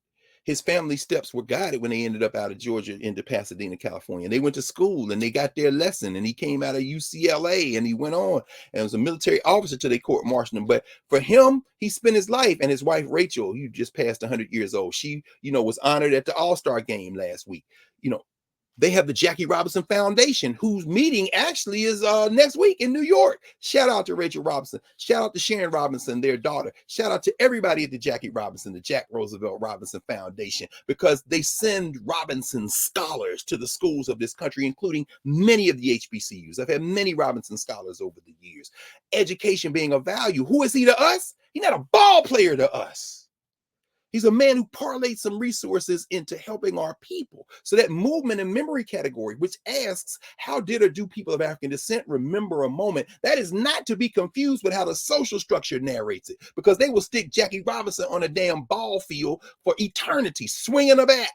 His family's steps were guided when they ended up out of Georgia into Pasadena, California. They went to school and they got their lesson, and he came out of UCLA and he went on and was a military officer till they court-martialed him. But for him, he spent his life, and his wife, Rachel, who just passed 100 years old, she, was honored at the All-Star game last week. They have the Jackie Robinson Foundation, whose meeting actually is next week in New York. Shout out to Rachel Robinson. Shout out to Sharon Robinson, their daughter. Shout out to everybody at the Jackie Robinson, the Jack Roosevelt Robinson Foundation, because they send Robinson scholars to the schools of this country, including many of the HBCUs. I've had many Robinson scholars over the years. Education being of value. Who is he to us? He's not a ball player to us. He's a man who parlayed some resources into helping our people. So that movement and memory category, which asks, how did or do people of African descent remember a moment? That is not to be confused with how the social structure narrates it, because they will stick Jackie Robinson on a damn ball field for eternity, swinging a bat.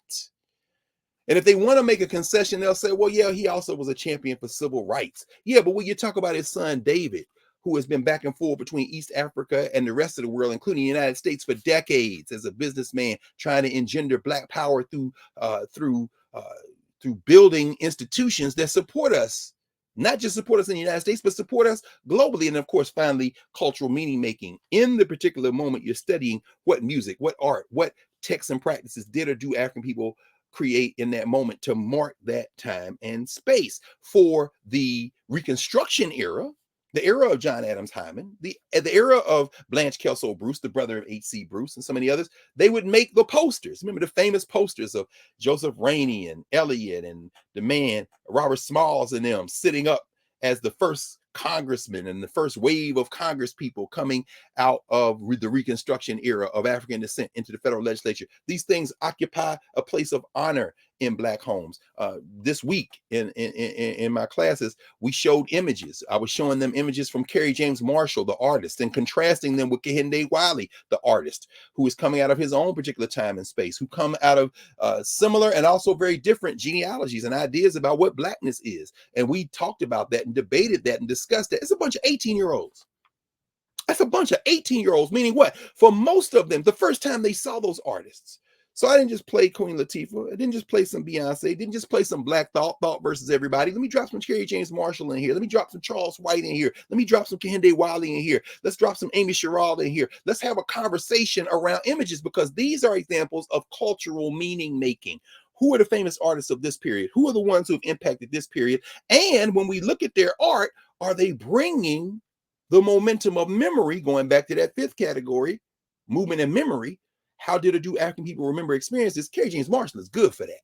And if they want to make a concession, they'll say, well, yeah, he also was a champion for civil rights. Yeah, but when you talk about his son, David, who has been back and forth between East Africa and the rest of the world, including the United States, for decades as a businessman, trying to engender Black power through building institutions that support us, not just support us in the United States, but support us globally. And of course, finally, cultural meaning making. In the particular moment you're studying, what music, what art, what texts and practices did or do African people create in that moment to mark that time and space. For the Reconstruction era, the era of John Adams Hyman, the era of Blanche Kelso Bruce, the brother of H.C. Bruce, and so many others, they would make the posters. Remember the famous posters of Joseph Rainey and Eliot and the man, Robert Smalls, and them sitting up as the first congressmen and the first wave of Congress people coming out of the Reconstruction era of African descent into the federal legislature. These things occupy a place of honor in Black homes. This week in my classes, we showed images. I was showing them images from Kerry James Marshall, the artist, and contrasting them with Kehinde Wiley, the artist, who is coming out of his own particular time and space, who come out of similar and also very different genealogies and ideas about what Blackness is. And we talked about that and debated that and discussed that. It's a bunch of 18-year-olds. That's a bunch of 18-year-olds, meaning what? For most of them, the first time they saw those artists. So I didn't just play Queen Latifah. I didn't just play some Beyonce. I didn't just play some Black Thought versus everybody. Let me drop some Kerry James Marshall in here. Let me drop some Charles White in here. Let me drop some Kehinde Wiley in here. Let's drop some Amy Sherrod in here. Let's have a conversation around images, because these are examples of cultural meaning making. Who are the famous artists of this period? Who are the ones who have impacted this period? And when we look at their art, are they bringing The momentum of memory, going back to that fifth category, movement and memory. How did it do African people remember experiences? Kerry James Marshall is good for that.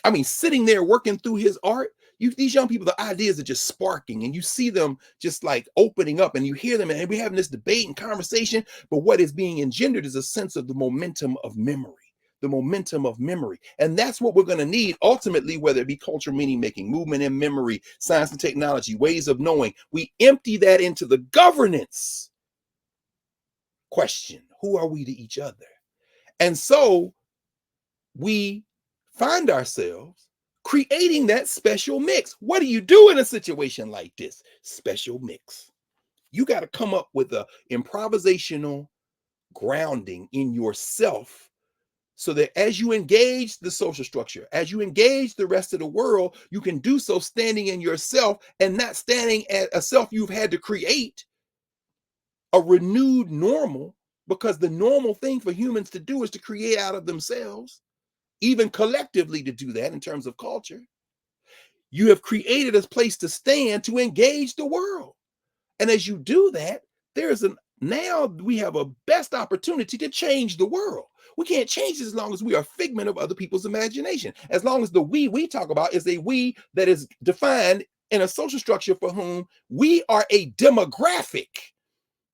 I mean, sitting there working through his art, these young people, the ideas are just sparking, and you see them just like opening up, and you hear them, and we're having this debate and conversation. But what is being engendered is a sense of the momentum of memory. The momentum of memory. And that's what we're going to need ultimately, whether it be cultural meaning making, movement and memory, science and technology, ways of knowing. We empty that into the governance question. Who are we to each other? And so we find ourselves creating that special mix. What do you do in a situation like this? Special mix. You got to come up with a improvisational grounding in yourself, so that as you engage the social structure, as you engage the rest of the world, you can do so standing in yourself and not standing at a self you've had to create a renewed normal, because the normal thing for humans to do is to create out of themselves, even collectively to do that in terms of culture. You have created a place to stand to engage the world. And as you do that, now we have a best opportunity to change the world. We can't change it as long as we are a figment of other people's imagination. As long as the we talk about is a we that is defined in a social structure for whom we are a demographic.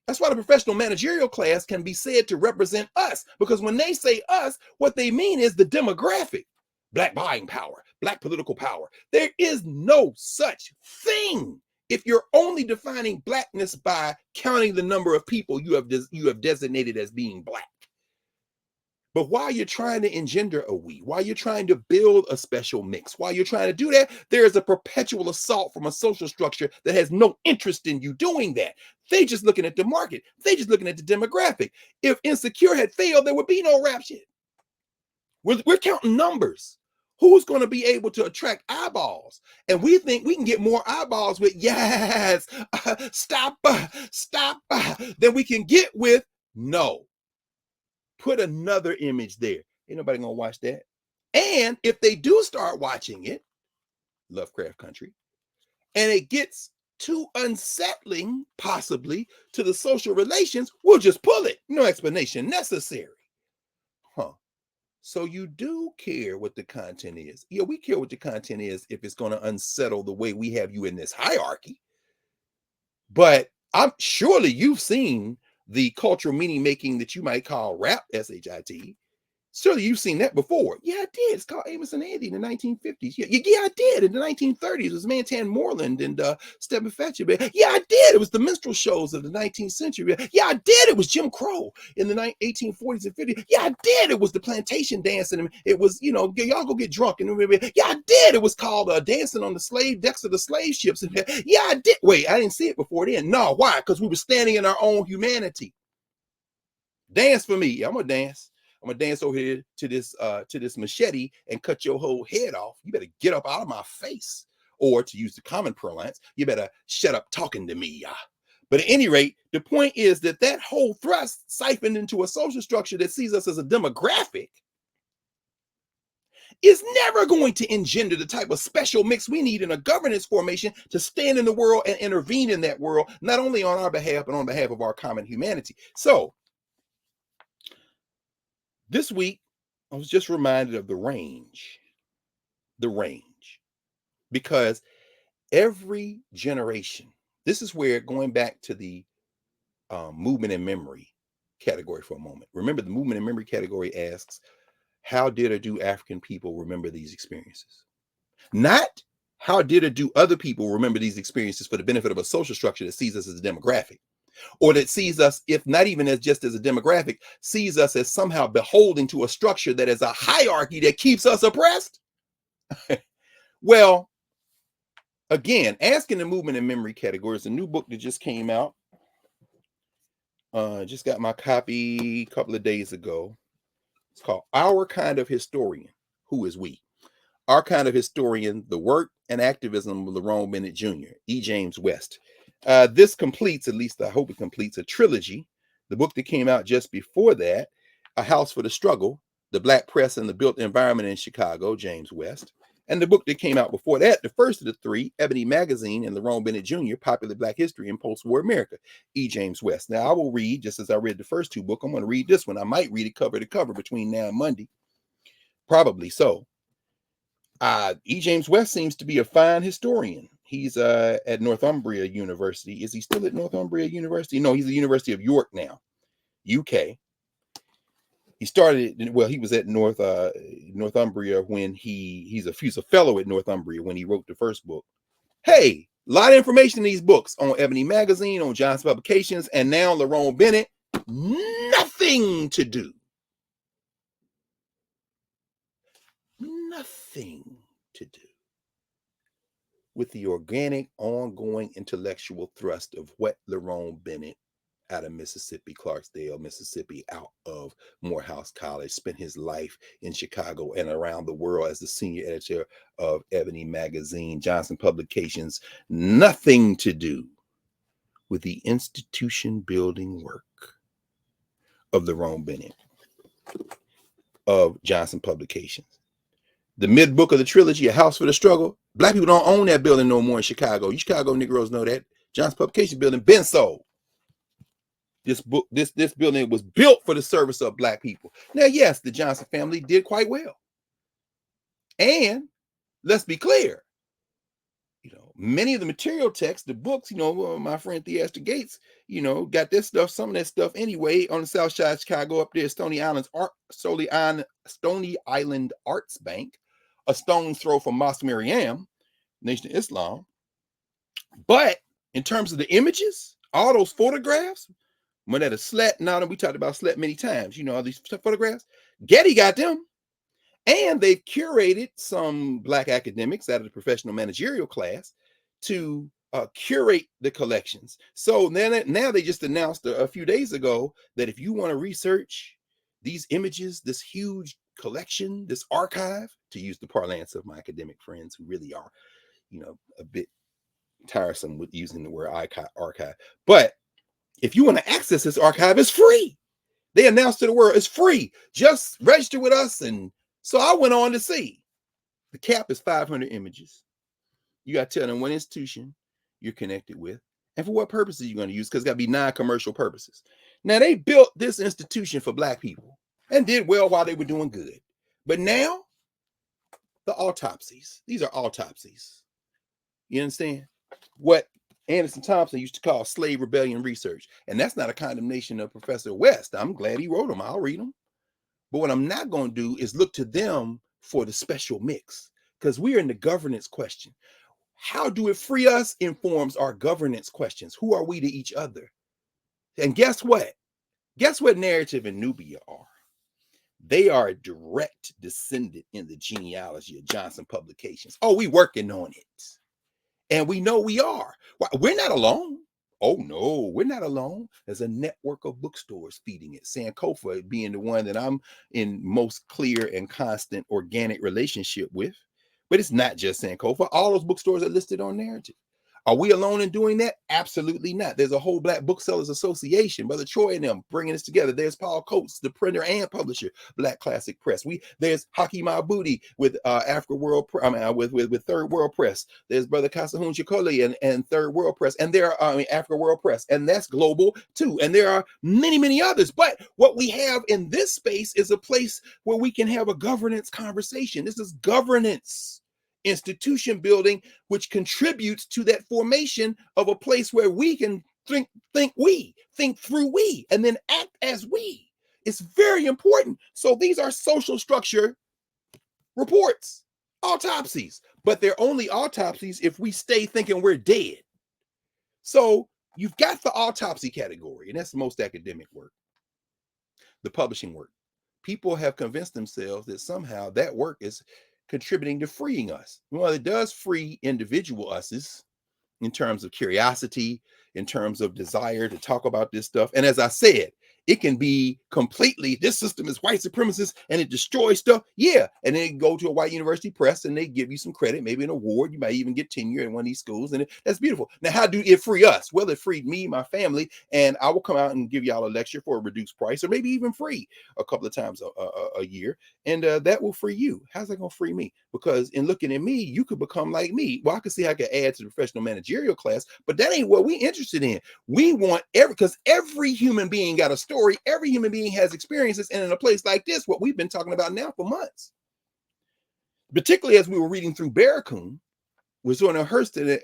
That's why the professional managerial class can be said to represent us, because when they say us, what they mean is the demographic. Black buying power, Black political power. There is no such thing. If you're only defining Blackness by counting the number of people you have designated as being Black. But while you're trying to engender a we, while you're trying to build a special mix, while you're trying to do that, there is a perpetual assault from a social structure that has no interest in you doing that. They just looking at the market. They just looking at the demographic. If Insecure had failed, there would be no rap shit. We're counting numbers. Who's going to be able to attract eyeballs? And we think we can get more eyeballs with yes, stop, than we can get with no. Put another image there. Ain't nobody going to watch that. And if they do start watching it, Lovecraft Country, and it gets too unsettling, possibly, to the social relations, we'll just pull it. No explanation necessary. So you do care what the content is. Yeah, we care what the content is if it's going to unsettle the way we have you in this hierarchy. But surely you've seen the cultural meaning making that you might call rap, S-H-I-T. Surely you've seen that before. Yeah, I did. It's called Amos and Andy in the 1950s. Yeah, I did. In the 1930s, it was Mantan Moreland and Stephen Fetcher. Yeah, I did. It was the minstrel shows of the 19th century. Yeah, I did. It was Jim Crow in the 1840s and 50s. Yeah, I did. It was the plantation dancing. It was, y'all go get drunk. And yeah, I did. It was called dancing on the slave decks of the slave ships. And yeah, I did. Wait, I didn't see it before then. No, why? Because we were standing in our own humanity. Dance for me. I'm going to dance. I'm gonna dance over here to this machete and cut your whole head off. You better get up out of my face, or to use the common parlance, you better shut up talking to me. But at any rate, the point is that whole thrust siphoned into a social structure that sees us as a demographic is never going to engender the type of special mix we need in a governance formation to stand in the world and intervene in that world, not only on our behalf, but on behalf of our common humanity. So this week, I was just reminded of the range, because every generation, this is where, going back to the movement and memory category for a moment. Remember, the movement and memory category asks, how did or do African people remember these experiences? Not how did or do other people remember these experiences for the benefit of a social structure that sees us as a demographic, or that sees us, if not even as just as a demographic, sees us as somehow beholden to a structure that is a hierarchy that keeps us oppressed. Well, again, asking the movement and memory category is a new book that just came out. Just got my copy a couple of days ago. It's called Our Kind of Historian. Who is we? Our Kind of Historian, the work and activism of Lerone Bennett Jr., E. James West. This completes, at least I hope it completes, a trilogy. The book that came out just before that, A House for the Struggle, The Black Press and the Built Environment in Chicago, James West. And the book that came out before that, the first of the three, Ebony Magazine and Lerone Bennett Jr., Popular Black History in Post-War America, E. James West. Now, I will read, just as I read the first two books, I'm going to read this one. I might read it cover to cover between now and Monday. Probably so. E. James West seems to be a fine historian. He's at Northumbria University. Is he still at Northumbria University? No, he's at the University of York now, UK. He started, well, he was at Northumbria when he's a fellow at Northumbria when he wrote the first book. Hey, a lot of information in these books on Ebony Magazine, on John's Publications, and now Lerone Bennett. Nothing to do. Nothing to do with the organic, ongoing intellectual thrust of what Lerone Bennett out of Mississippi, Clarksdale, Mississippi, out of Morehouse College, spent his life in Chicago and around the world as the senior editor of Ebony Magazine, Johnson Publications. Nothing to do with the institution building work of Lerone Bennett of Johnson Publications. The mid-book of the trilogy, A House for the Struggle, Black people don't own that building no more in Chicago. You Chicago Negroes know that. Johnson Publication building been sold. This building was built for the service of Black people. Now, yes, the Johnson family did quite well. And let's be clear, many of the material texts, the books, my friend Theaster Gates, got this stuff, some of that stuff anyway, on the South Side of Chicago up there, Stony Island Arts Bank, a stone's throw from Mosque Maryam, Nation of Islam. But in terms of the images, all those photographs, when at a slut, now we talked about slut many times, these photographs, Getty got them. And they've curated some Black academics out of the professional managerial class to curate the collections. So now they just announced a few days ago that if you want to research these images, this huge collection, this archive, to use the parlance of my academic friends who really are, a bit tiresome with using the word archive. But if you want to access this archive, it's free. They announced to the world it's free. Just register with us. And so I went on to see the cap is 500 images. You got to tell them what institution you're connected with and for what purposes you're going to use, because it's got to be non-commercial purposes. Now, they built this institution for Black people and did well while they were doing good. But now, the autopsies. These are autopsies. You understand? What Anderson Thompson used to call slave rebellion research. And that's not a condemnation of Professor West. I'm glad he wrote them. I'll read them. But what I'm not going to do is look to them for the special mix, because we're in the governance question. How do it free us informs our governance questions. Who are we to each other? And guess what? Guess what narrative and Nubia are? They are a direct descendant in the genealogy of Johnson Publications. Oh, we working on it. And we know we are. We're not alone. Oh, no, we're not alone. There's a network of bookstores feeding it. Sankofa being the one that I'm in most clear and constant organic relationship with. But it's not just Sankofa. All those bookstores are listed on narrative. Are we alone in doing that? Absolutely not. There's a whole Black Booksellers Association, Brother Troy and them bringing this together. There's Paul Coates, the printer and publisher, Black Classic Press. There's Hakeem Al-Budi with with Third World Press. There's Brother Kasahun Chikoli and Third World Press, and there are Africa World Press, and that's global too. And there are many, many others. But what we have in this space is a place where we can have a governance conversation. This is governance. Institution building, which contributes to that formation of a place where we can think through we, and then act as we. It's very important. So these are social structure reports, autopsies, but they're only autopsies if we stay thinking we're dead. So you've got the autopsy category, and that's the most academic work, the publishing work. People have convinced themselves that somehow that work is contributing to freeing us. Well, it does free individual us's in terms of curiosity, in terms of desire to talk about this stuff. And as I said, It can be completely, this system is white supremacist and it destroys stuff. Yeah. And then go to a white university press and they give you some credit, maybe an award. You might even get tenure in one of these schools. And that's beautiful. Now, how do it free us? Well, it freed me, my family, and I will come out and give y'all a lecture for a reduced price, or maybe even free a couple of times a year. And that will free you. How's that going to free me? Because in looking at me, you could become like me. Well, I can see how I could add to the professional managerial class, but that ain't what we interested in. We want because every human being got a story. Every human being has experiences. And in a place like this, what we've been talking about now for months, particularly as we were reading through Barracoon, was on Hurston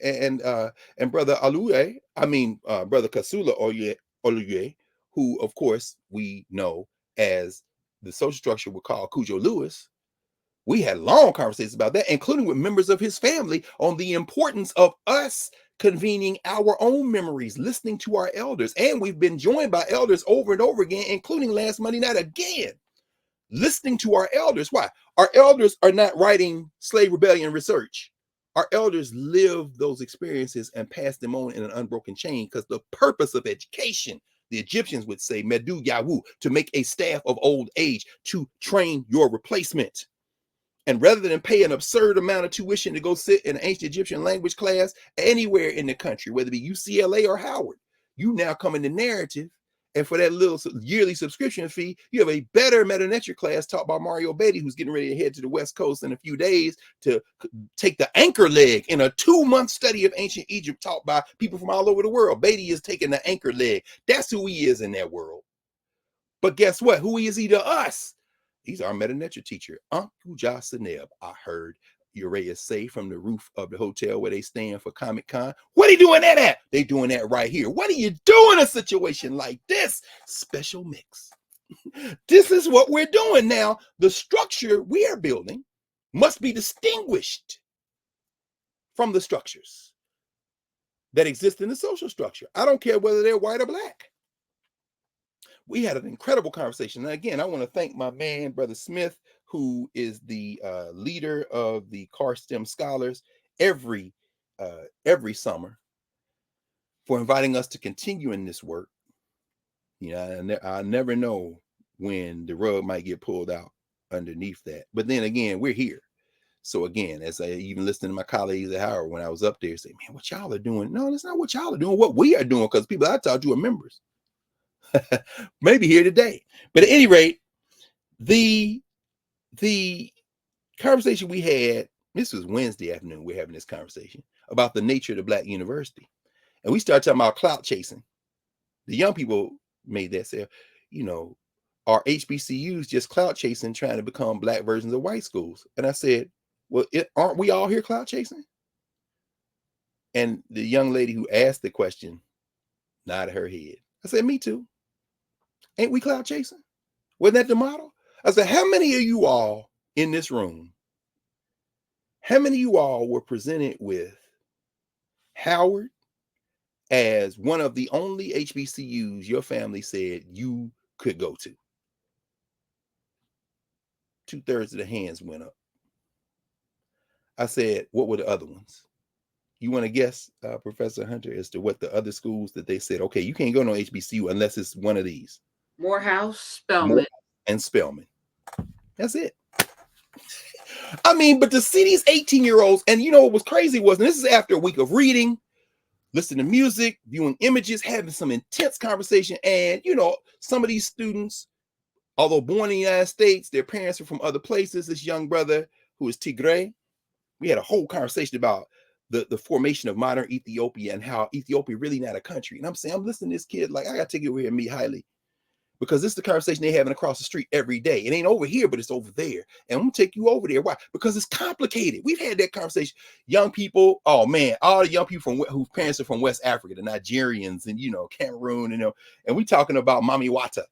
and Brother Alue, Brother Kasula Olue, who, of course, we know as the social structure we call Cujo Lewis. We had long conversations about that, including with members of his family, on the importance of us convening our own memories, listening to our elders. And we've been joined by elders over and over again, including last Monday night again, listening to our elders. Why? Our elders are not writing slave rebellion research. Our elders live those experiences and pass them on in an unbroken chain, because the purpose of education, the Egyptians would say, Medu Yawu, to make a staff of old age, to train your replacement. And rather than pay an absurd amount of tuition to go sit in an ancient Egyptian language class anywhere in the country, whether it be UCLA or Howard, you now come in the narrative. And for that little yearly subscription fee, you have a better meta-nature class taught by Marion Barry, who's getting ready to head to the West Coast in a few days to take the anchor leg in a 2-month study of ancient Egypt taught by people from all over the world. Barry is taking the anchor leg. That's who he is in that world. But guess what? Who is he to us? He's our meta-nature teacher, Uncle Jocelyn. I heard Uriah say from the roof of the hotel where they stand for Comic-Con. What are you doing that at? They doing that right here. What do you do in a situation like this? Special mix. This is what we're doing now. The structure we are building must be distinguished from the structures that exist in the social structure. I don't care whether they're white or black. We had an incredible conversation. And again, I want to thank my man, Brother Smith, who is the leader of the Carr STEM Scholars every summer, for inviting us to continue in this work. You know, I never know when the rug might get pulled out underneath that. But then again, we're here. So again, as I even listened to my colleagues at Howard when I was up there, say, man, what y'all are doing? No, that's not what y'all are doing. What we are doing, because people I talked to are members. Maybe here today. But at any rate, the conversation we had, this was Wednesday afternoon, we're having this conversation about the nature of the Black university. And we started talking about clout chasing. The young people made that say, you know, are HBCUs just clout chasing, trying to become black versions of white schools? And I said, well, aren't we all here clout chasing? And the young lady who asked the question nodded her head. I said, me too. Ain't we cloud chasing? Wasn't that the model? I said, how many of you all in this room, how many of you all were presented with Howard as one of the only HBCUs your family said you could go to? 2/3 of the hands went up. I said, what were the other ones? You want to guess, Professor Hunter, as to what the other schools that they said, okay, you can't go no HBCU unless it's one of these? Morehouse, Spelman. And Spelman. That's it. I mean, but to see these 18-year-olds, and you know what was crazy was, and this is after a week of reading, listening to music, viewing images, having some intense conversation, and you know, some of these students, although born in the United States, their parents are from other places. This young brother who is Tigray, we had a whole conversation about the formation of modern Ethiopia and how Ethiopia really not a country. And I'm saying, I'm listening to this kid like, I got to take it over here and meet Haile, because this is the conversation they're having across the street every day. It ain't over here, but it's over there. And I'm going to take you over there. Why? Because it's complicated. We've had that conversation. Young people, oh man, all the young people whose parents are from West Africa, the Nigerians and, you know, Cameroon, you know, and we talking about Mami Wata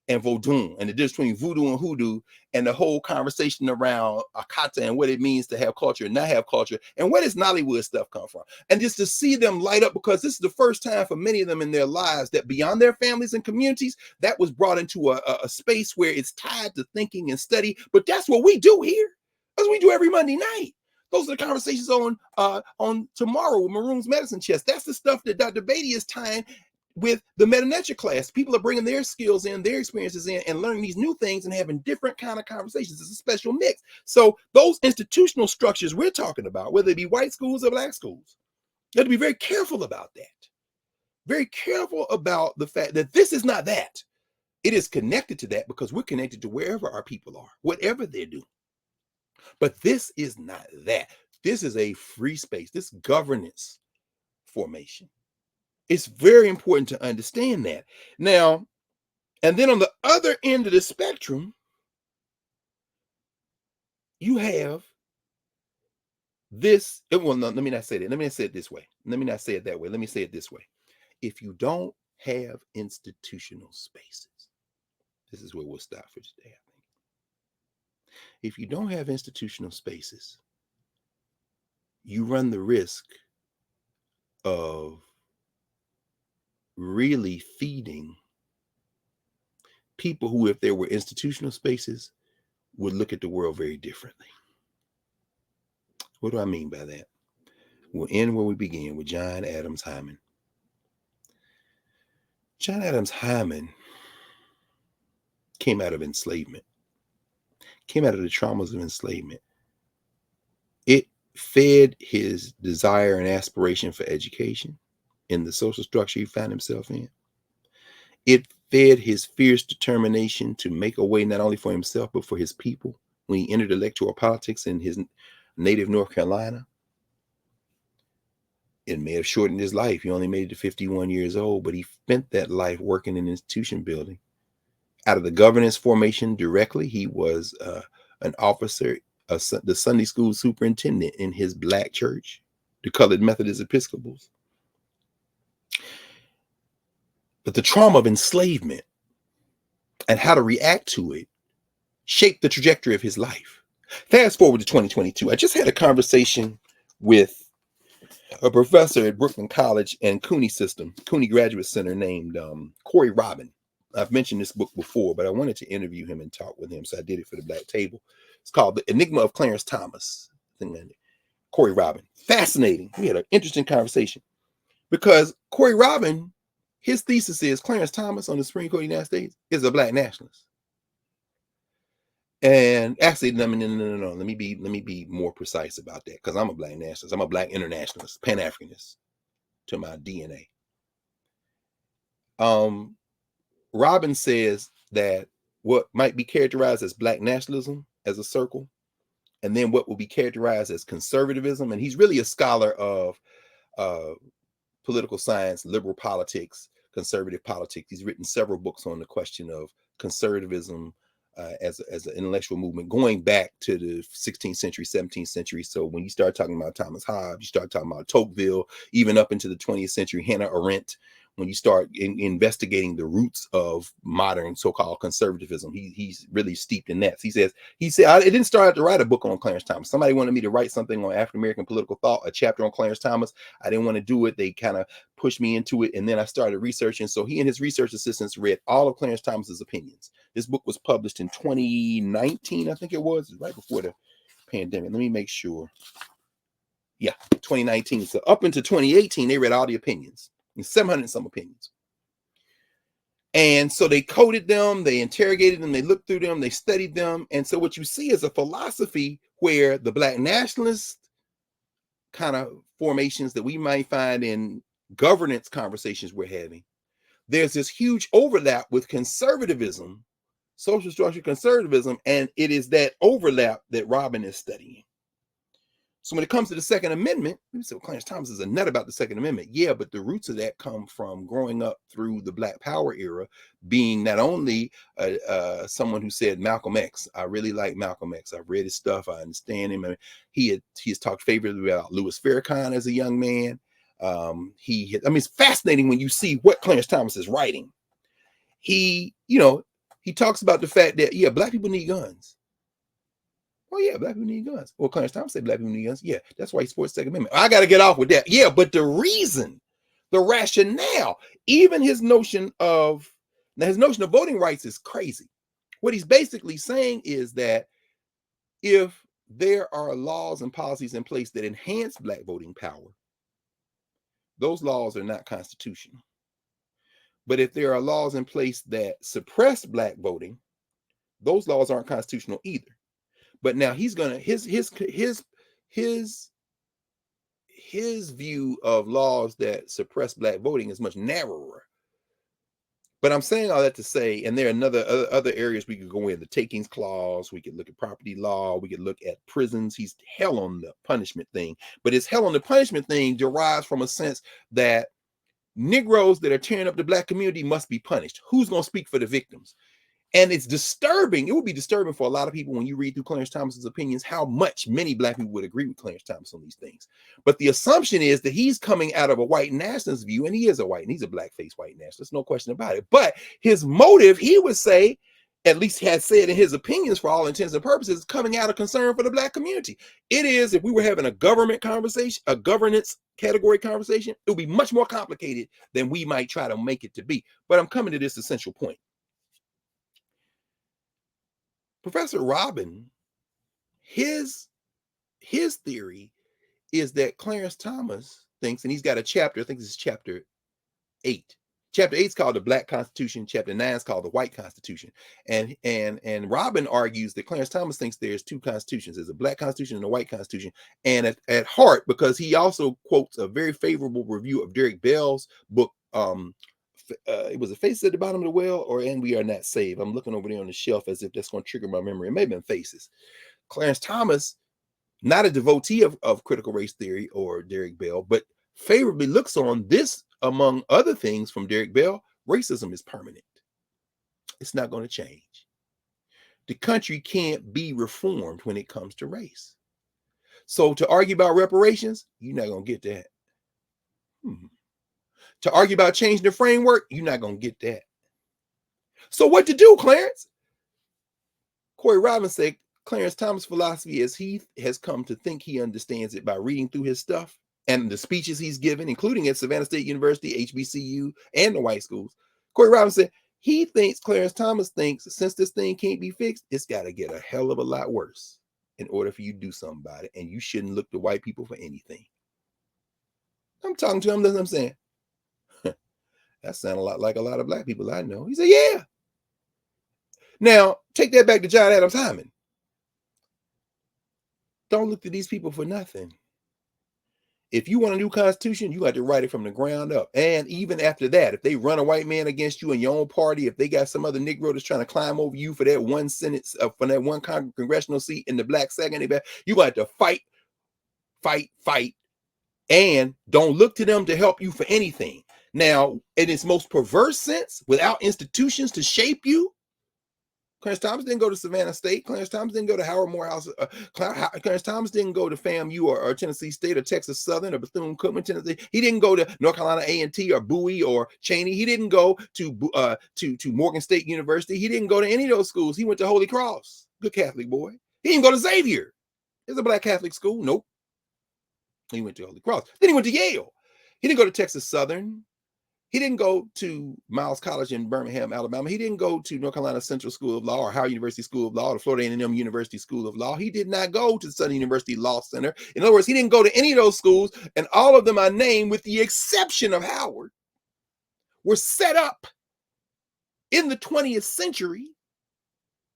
and Vodun and the difference between voodoo and hoodoo, and the whole conversation around Akata and what it means to have culture and not have culture, and where does Nollywood stuff come from. And just to see them light up, because this is the first time for many of them in their lives that beyond their families and communities, that was brought into a space where it's tied to thinking and study. But that's what we do here. That's what we do every Monday night. Those are the conversations on tomorrow with Maroon's Medicine Chest. That's the stuff that Dr. Beatty is tying with the meta-nature class. People are bringing their skills in, their experiences in, and learning these new things and having different kind of conversations. It's a special mix. So those institutional structures we're talking about, whether it be white schools or black schools, you have to be very careful about that. Very careful about the fact that this is not that. It is connected to that because we're connected to wherever our people are, whatever they're doing. But this is not that. This is a free space, this governance formation. It's very important to understand that. Now, and then on the other end of the spectrum, you have this. Well, no, let me not say that. Let me not say it this way. Let me not say it that way. Let me say it this way. If you don't have institutional spaces, this is where we'll stop for today, I think. If you don't have institutional spaces, you run the risk of really feeding people who, if there were institutional spaces, would look at the world very differently. What do I mean by that? We'll end where we began, with John Adams Hyman. John Adams Hyman came out of enslavement, came out of the traumas of enslavement. It fed his desire and aspiration for education in the social structure he found himself in. It fed his fierce determination to make a way not only for himself, but for his people when he entered electoral politics in his native North Carolina. It may have shortened his life. He only made it to 51 years old, but he spent that life working in institution building. Out of the governance formation directly, he was an officer, the Sunday school superintendent in his black church, the Colored Methodist Episcopals. But the trauma of enslavement and how to react to it shaped the trajectory of his life. Fast forward to 2022. I just had a conversation with a professor at Brooklyn College and Cooney Graduate Center named Corey Robin. I've mentioned this book before, but I wanted to interview him and talk with him, so I did it for the Black Table. It's called The Enigma of Clarence Thomas. Corey Robin. Fascinating. We had an interesting conversation because Corey Robin, his thesis is Clarence Thomas on the Supreme Court of the United States is a black nationalist. And actually, no. Let me be more precise about that, because I'm a black nationalist. I'm a black internationalist, Pan-Africanist to my DNA. Robin says that what might be characterized as black nationalism as a circle, and then what will be characterized as conservatism, and he's really a scholar of political science, liberal politics, conservative politics. He's written several books on the question of conservatism as an intellectual movement going back to the 16th century, 17th century. So when you start talking about Thomas Hobbes, you start talking about Tocqueville, even up into the 20th century, Hannah Arendt. When you start investigating the roots of modern so-called conservatism, he's really steeped in that. He said, I didn't start out to write a book on Clarence Thomas. Somebody wanted me to write something on African-American political thought, a chapter on Clarence Thomas. I didn't want to do it. They kind of pushed me into it. And then I started researching. So he and his research assistants read all of Clarence Thomas's opinions. This book was published in 2019, I think it was, right before the pandemic. Let me make sure. Yeah, 2019. So up into 2018, they read all the opinions. 700 and some opinions. And so they coded them, they interrogated them, they looked through them, they studied them. And so what you see is a philosophy where the black nationalist kind of formations that we might find in governance conversations we're having, there's this huge overlap with conservatism, social structure conservatism, and it is that overlap that Robin is studying. So when it comes to the Second Amendment, we say, well, Clarence Thomas is a nut about the Second Amendment. Yeah, but the roots of that come from growing up through the Black Power era, being not only someone who said Malcolm X. I really like Malcolm X. I've read his stuff. I understand him. I mean, he's talked favorably about Louis Farrakhan as a young man. It's fascinating when you see what Clarence Thomas is writing. He talks about the fact that, yeah, black people need guns. Oh, yeah, black people need guns. Well, Clarence Thomas said black people need guns. Yeah, that's why he supports the Second Amendment. I got to get off with that. Yeah, but the reason, the rationale, even his notion of voting rights is crazy. What he's basically saying is that if there are laws and policies in place that enhance black voting power, those laws are not constitutional. But if there are laws in place that suppress black voting, those laws aren't constitutional either. But now he's gonna his view of laws that suppress black voting is much narrower. But I'm saying all that to say, and there are other areas we could go in, the takings clause, we could look at property law, we could look at prisons. He's hell on the punishment thing, but his hell on the punishment thing derives from a sense that Negroes that are tearing up the black community must be punished. Who's going to speak for the victims? And it's disturbing. It would be disturbing for a lot of people when you read through Clarence Thomas's opinions, how much many black people would agree with Clarence Thomas on these things. But the assumption is that he's coming out of a white nationalist view, and he is a white, and he's a black-faced white nationalist, no question about it. But his motive, he would say, at least had said in his opinions for all intents and purposes, coming out of concern for the black community. It is, if we were having a government conversation, a governance category conversation, it would be much more complicated than we might try to make it to be. But I'm coming to this essential point. Professor Robin, his theory is that Clarence Thomas thinks, and he's got a chapter, I think this is chapter 8. Chapter 8 is called the Black Constitution. Chapter 9 is called the White Constitution. And Robin argues that Clarence Thomas thinks there's two constitutions. There's a Black Constitution and a White Constitution. And at heart, because he also quotes a very favorable review of Derek Bell's book, it was a Faces at the Bottom of the Well or And We Are Not Saved. I'm looking over there on the shelf as if that's going to trigger my memory. It may have been Faces. Clarence Thomas, not a devotee of critical race theory or Derek Bell, but favorably looks on this, among other things from Derek Bell. Racism is permanent. It's not going to change. The country can't be reformed when it comes to race. So to argue about reparations, you're not going to get that. To argue about changing the framework, you're not going to get that. So what to do, Clarence? Corey Robin said Clarence Thomas' philosophy is he has come to think he understands it by reading through his stuff and the speeches he's given, including at Savannah State University, HBCU, and the white schools. Corey Robin said he thinks, Clarence Thomas thinks, since this thing can't be fixed, it's got to get a hell of a lot worse in order for you to do something about it. And you shouldn't look to white people for anything. I'm talking to him, that's what I'm saying. That sounds a lot like a lot of black people I know. He said, yeah. Now, take that back to John Adams Hyman. Don't look to these people for nothing. If you want a new constitution, you got to write it from the ground up. And even after that, if they run a white man against you in your own party, if they got some other Negro that's trying to climb over you for that one Senate, for that one congressional seat in the black second, you got to fight, and don't look to them to help you for anything. Now, in its most perverse sense, without institutions to shape you, Clarence Thomas didn't go to Savannah State. Clarence Thomas didn't go to Howard Morehouse. Clarence Thomas didn't go to FAMU or Tennessee State or Texas Southern or Bethune-Cookman, Tennessee. He didn't go to North Carolina A&T or Bowie or Cheney. He didn't go to Morgan State University. He didn't go to any of those schools. He went to Holy Cross. Good Catholic boy. He didn't go to Xavier. It's a black Catholic school. Nope. He went to Holy Cross. Then he went to Yale. He didn't go to Texas Southern. He didn't go to Miles College in Birmingham, Alabama. He didn't go to North Carolina Central School of Law or Howard University School of Law or Florida A&M University School of Law. He did not go to the Southern University Law Center. In other words, he didn't go to any of those schools, and all of them I named, with the exception of Howard, were set up in the 20th century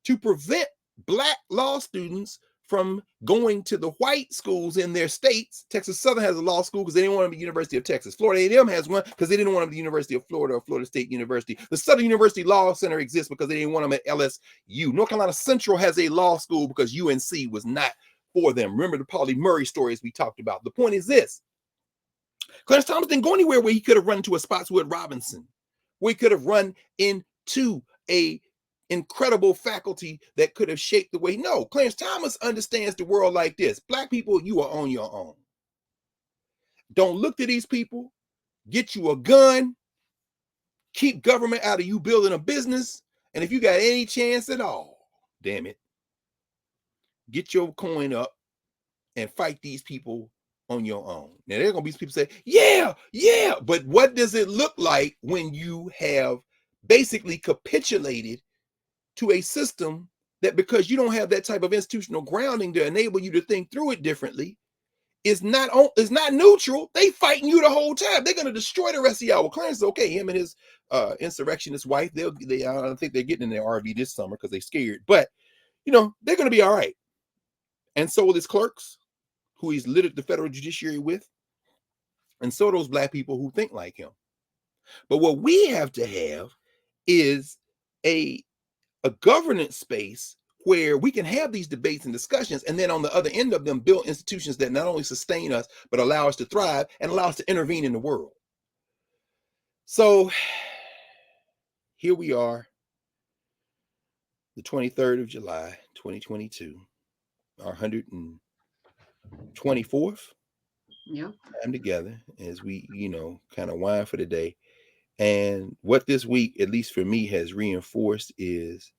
to prevent black law students from going to the white schools in their states. Texas Southern has a law school because they didn't want them at the University of Texas. Florida A&M has one because they didn't want them at the University of Florida or Florida State University. The Southern University Law Center exists because they didn't want them at LSU. North Carolina Central has a law school because UNC was not for them. Remember the Pauli Murray stories we talked about. The point is this. Clarence Thomas didn't go anywhere where he could have run into a Spotswood Robinson, where he could have run into a incredible faculty that could have shaped the way. No, Clarence Thomas understands the world like this. Black people, you are on your own. Don't look to these people. Get you a gun. Keep government out of you building a business. And if you got any chance at all, damn it, get your coin up and fight these people on your own. Now, there are going to be people say, yeah, but what does it look like when you have basically capitulated to a system that, because you don't have that type of institutional grounding to enable you to think through it differently, is not neutral. They fighting you the whole time. They're gonna destroy the rest of y'all. Well, Clarence is okay. Him and his insurrectionist wife, they I don't think they're getting in their RV this summer because they're scared. But they're gonna be all right. And so will his clerks, who he's littered the federal judiciary with, and so those black people who think like him. But what we have to have is a governance space where we can have these debates and discussions, and then on the other end of them, build institutions that not only sustain us, but allow us to thrive and allow us to intervene in the world. So here we are, the 23rd of July, 2022, our 124th time together as we, kind of wind for the day. And what this week, at least for me, has reinforced is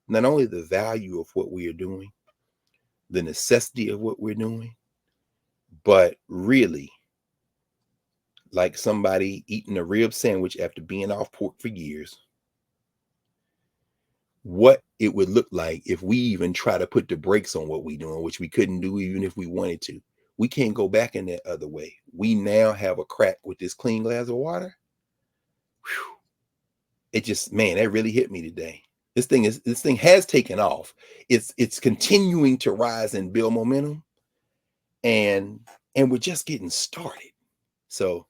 not only the value of what we are doing, the necessity of what we're doing, but really, like somebody eating a rib sandwich after being off pork for years, what it would look like if we even try to put the brakes on what we're doing, which we couldn't do even if we wanted to. We can't go back in that other way. We now have a crack with this clean glass of water. Whew. It just, man, that really hit me today. This thing has taken off. It's continuing to rise and build momentum, and we're just getting started. So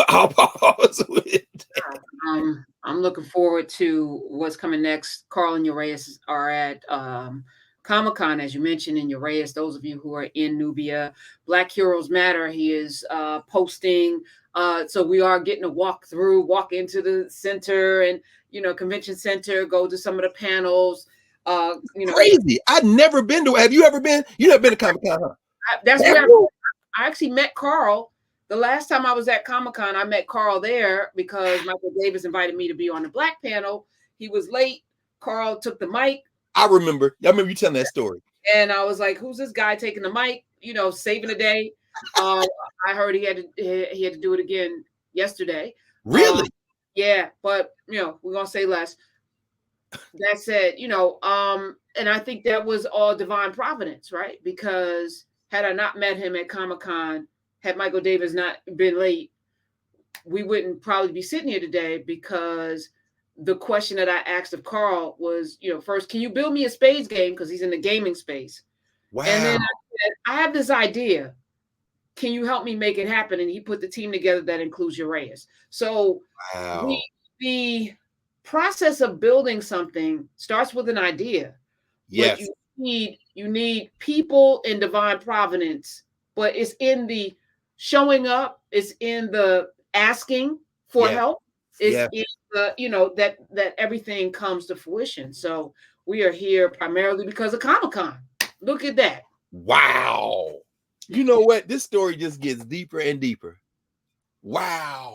I'll pause with it. I'm looking forward to what's coming next. Carl and Urias are at Comic-Con, as you mentioned, in Urias. Those of you who are in Nubia, Black Heroes Matter, he is posting. So we are getting to walk into the center and, convention center, go to some of the panels. Crazy. I've never been to. Have you ever been? You never been to Comic-Con, huh? That's where I actually met Carl. The last time I was at Comic-Con, I met Carl there because Michael Davis invited me to be on the Black panel. He was late. Carl took the mic. I remember you telling that story. And I was like, who's this guy taking the mic, saving the day? I heard he had to do it again yesterday. Really? Yeah, but we're gonna say less. That said, and I think that was all divine providence, right? Because had I not met him at Comic-Con, had Michael Davis not been late, we wouldn't probably be sitting here today, because the question that I asked of Carl was, first, can you build me a spades game? Because he's in the gaming space. Wow. And then I said, I have this idea. Can you help me make it happen? And he put the team together that includes Urias. So the process of building something starts with an idea. Yes. But you need people in divine providence, but it's in the showing up, it's in the asking for help, it's in the, that everything comes to fruition. So we are here primarily because of Comic-Con. Look at that. Wow. You know what? This story just gets deeper and deeper. Wow.